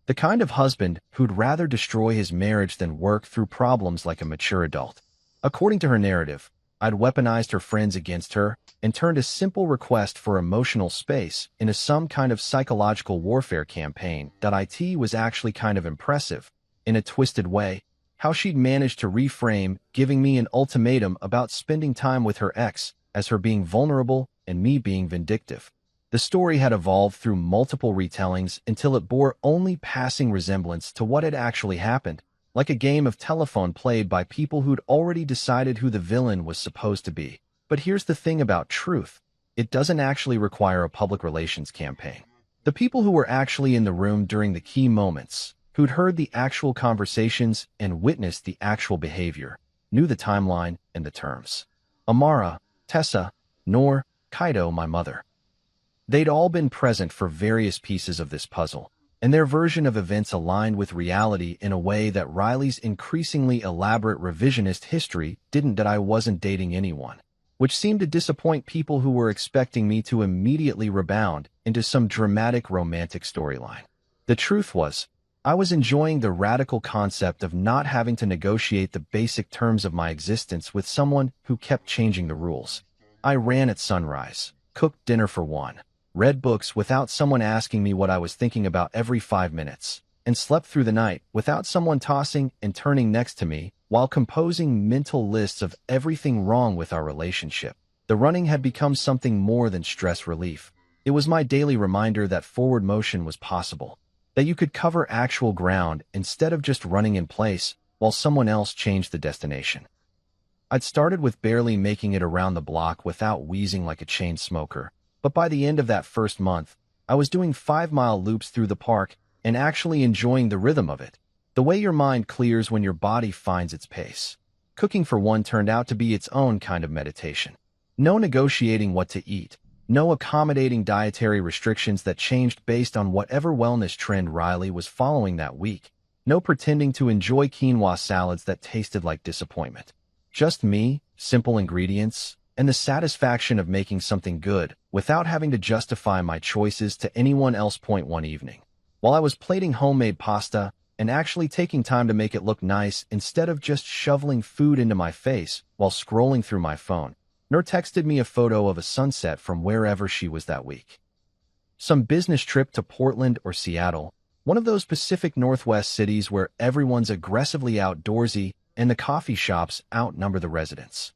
The kind of husband who'd rather destroy his marriage than work through problems like a mature adult. According to her narrative, I'd weaponized her friends against her and turned a simple request for emotional space into some kind of psychological warfare campaign. It was actually kind of impressive, in a twisted way, how she'd managed to reframe giving me an ultimatum about spending time with her ex as her being vulnerable and me being vindictive. The story had evolved through multiple retellings until it bore only passing resemblance to what had actually happened, like a game of telephone played by people who'd already decided who the villain was supposed to be. But here's the thing about truth. It doesn't actually require a public relations campaign. The people who were actually in the room during the key moments, who'd heard the actual conversations and witnessed the actual behavior, knew the timeline and the terms. Amara, Tessa, Noor, Kaido, my mother. They'd all been present for various pieces of this puzzle, and their version of events aligned with reality in a way that Riley's increasingly elaborate revisionist history didn't. That I wasn't dating anyone, which seemed to disappoint people who were expecting me to immediately rebound into some dramatic romantic storyline. The truth was, I was enjoying the radical concept of not having to negotiate the basic terms of my existence with someone who kept changing the rules. I ran at sunrise, cooked dinner for one, read books without someone asking me what I was thinking about every 5 minutes, and slept through the night without someone tossing and turning next to me while composing mental lists of everything wrong with our relationship. The running had become something more than stress relief. It was my daily reminder that forward motion was possible, that you could cover actual ground instead of just running in place while someone else changed the destination. I'd started with barely making it around the block without wheezing like a chain smoker, but by the end of that first month, I was doing 5-mile loops through the park and actually enjoying the rhythm of it, the way your mind clears when your body finds its pace. Cooking for one turned out to be its own kind of meditation. No negotiating what to eat, no accommodating dietary restrictions that changed based on whatever wellness trend Riley was following that week, no pretending to enjoy quinoa salads that tasted like disappointment. Just me, simple ingredients, and the satisfaction of making something good without having to justify my choices to anyone else. One evening, while I was plating homemade pasta and actually taking time to make it look nice instead of just shoveling food into my face while scrolling through my phone, Noor texted me a photo of a sunset from wherever she was that week. Some business trip to Portland or Seattle, one of those Pacific Northwest cities where everyone's aggressively outdoorsy and the coffee shops outnumber the residents.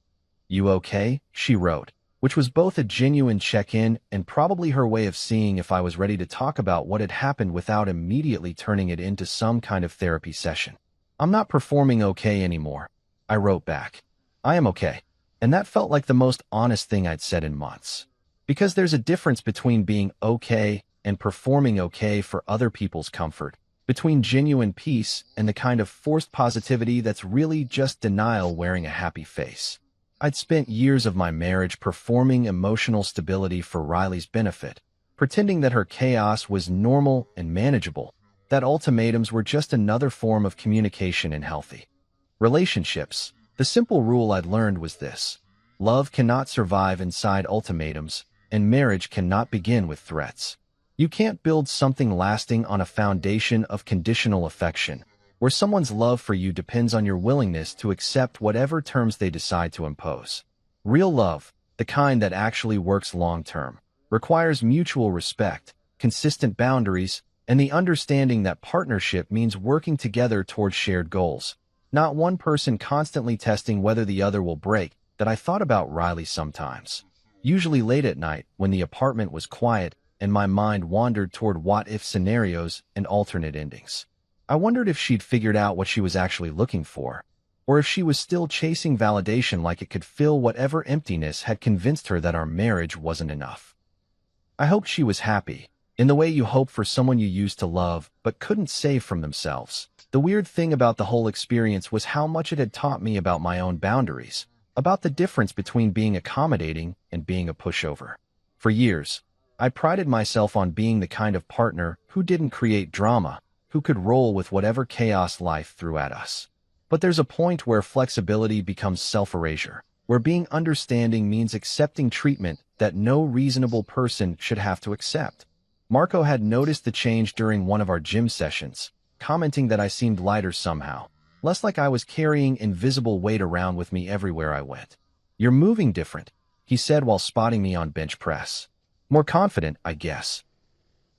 "You okay?" she wrote, which was both a genuine check-in and probably her way of seeing if I was ready to talk about what had happened without immediately turning it into some kind of therapy session. "I'm not performing okay anymore," I wrote back. "I am okay." And that felt like the most honest thing I'd said in months. Because there's a difference between being okay and performing okay for other people's comfort, between genuine peace and the kind of forced positivity that's really just denial wearing a happy face. I'd spent years of my marriage performing emotional stability for Riley's benefit, pretending that her chaos was normal and manageable, that ultimatums were just another form of communication and healthy relationships. The simple rule I'd learned was this: love cannot survive inside ultimatums, and marriage cannot begin with threats. You can't build something lasting on a foundation of conditional affection, where someone's love for you depends on your willingness to accept whatever terms they decide to impose. Real love, the kind that actually works long-term, requires mutual respect, consistent boundaries, and the understanding that partnership means working together towards shared goals, not one person constantly testing whether the other will break. That I thought about Riley sometimes, usually late at night when the apartment was quiet and my mind wandered toward what-if scenarios and alternate endings. I wondered if she'd figured out what she was actually looking for, or if she was still chasing validation like it could fill whatever emptiness had convinced her that our marriage wasn't enough. I hoped she was happy, in the way you hope for someone you used to love but couldn't save from themselves. The weird thing about the whole experience was how much it had taught me about my own boundaries, about the difference between being accommodating and being a pushover. For years, I prided myself on being the kind of partner who didn't create drama, who could roll with whatever chaos life threw at us. But there's a point where flexibility becomes self-erasure, where being understanding means accepting treatment that no reasonable person should have to accept. Marco had noticed the change during one of our gym sessions, commenting that I seemed lighter somehow, less like I was carrying invisible weight around with me everywhere I went. "You're moving different," he said while spotting me on bench press. "More confident, I guess."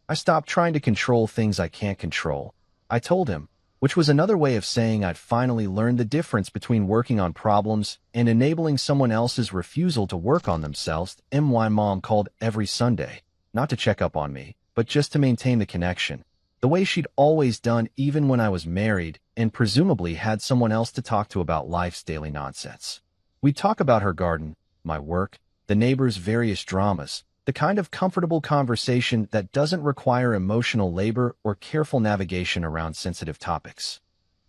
I stopped trying to control things I can't control, I told him, which was another way of saying I'd finally learned the difference between working on problems and enabling someone else's refusal to work on themselves. My mom called every Sunday, not to check up on me, but just to maintain the connection, the way she'd always done even when I was married and presumably had someone else to talk to about life's daily nonsense. We'd talk about her garden, my work, the neighbors' various dramas, the kind of comfortable conversation that doesn't require emotional labor or careful navigation around sensitive topics.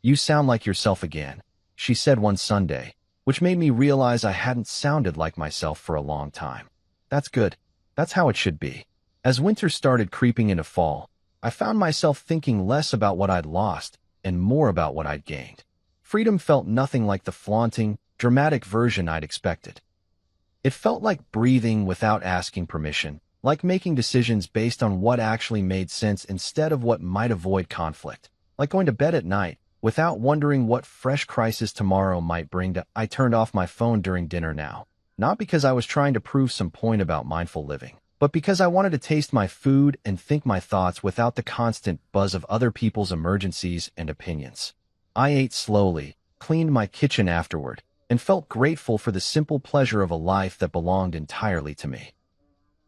"You sound like yourself again," she said one Sunday, which made me realize I hadn't sounded like myself for a long time. "That's good. That's how it should be." As winter started creeping into fall, I found myself thinking less about what I'd lost and more about what I'd gained. Freedom felt nothing like the flaunting, dramatic version I'd expected. It felt like breathing without asking permission, like making decisions based on what actually made sense instead of what might avoid conflict, like going to bed at night without wondering what fresh crisis tomorrow might bring. I turned off my phone during dinner now, not because I was trying to prove some point about mindful living, but because I wanted to taste my food and think my thoughts without the constant buzz of other people's emergencies and opinions. I ate slowly, cleaned my kitchen afterward, and felt grateful for the simple pleasure of a life that belonged entirely to me.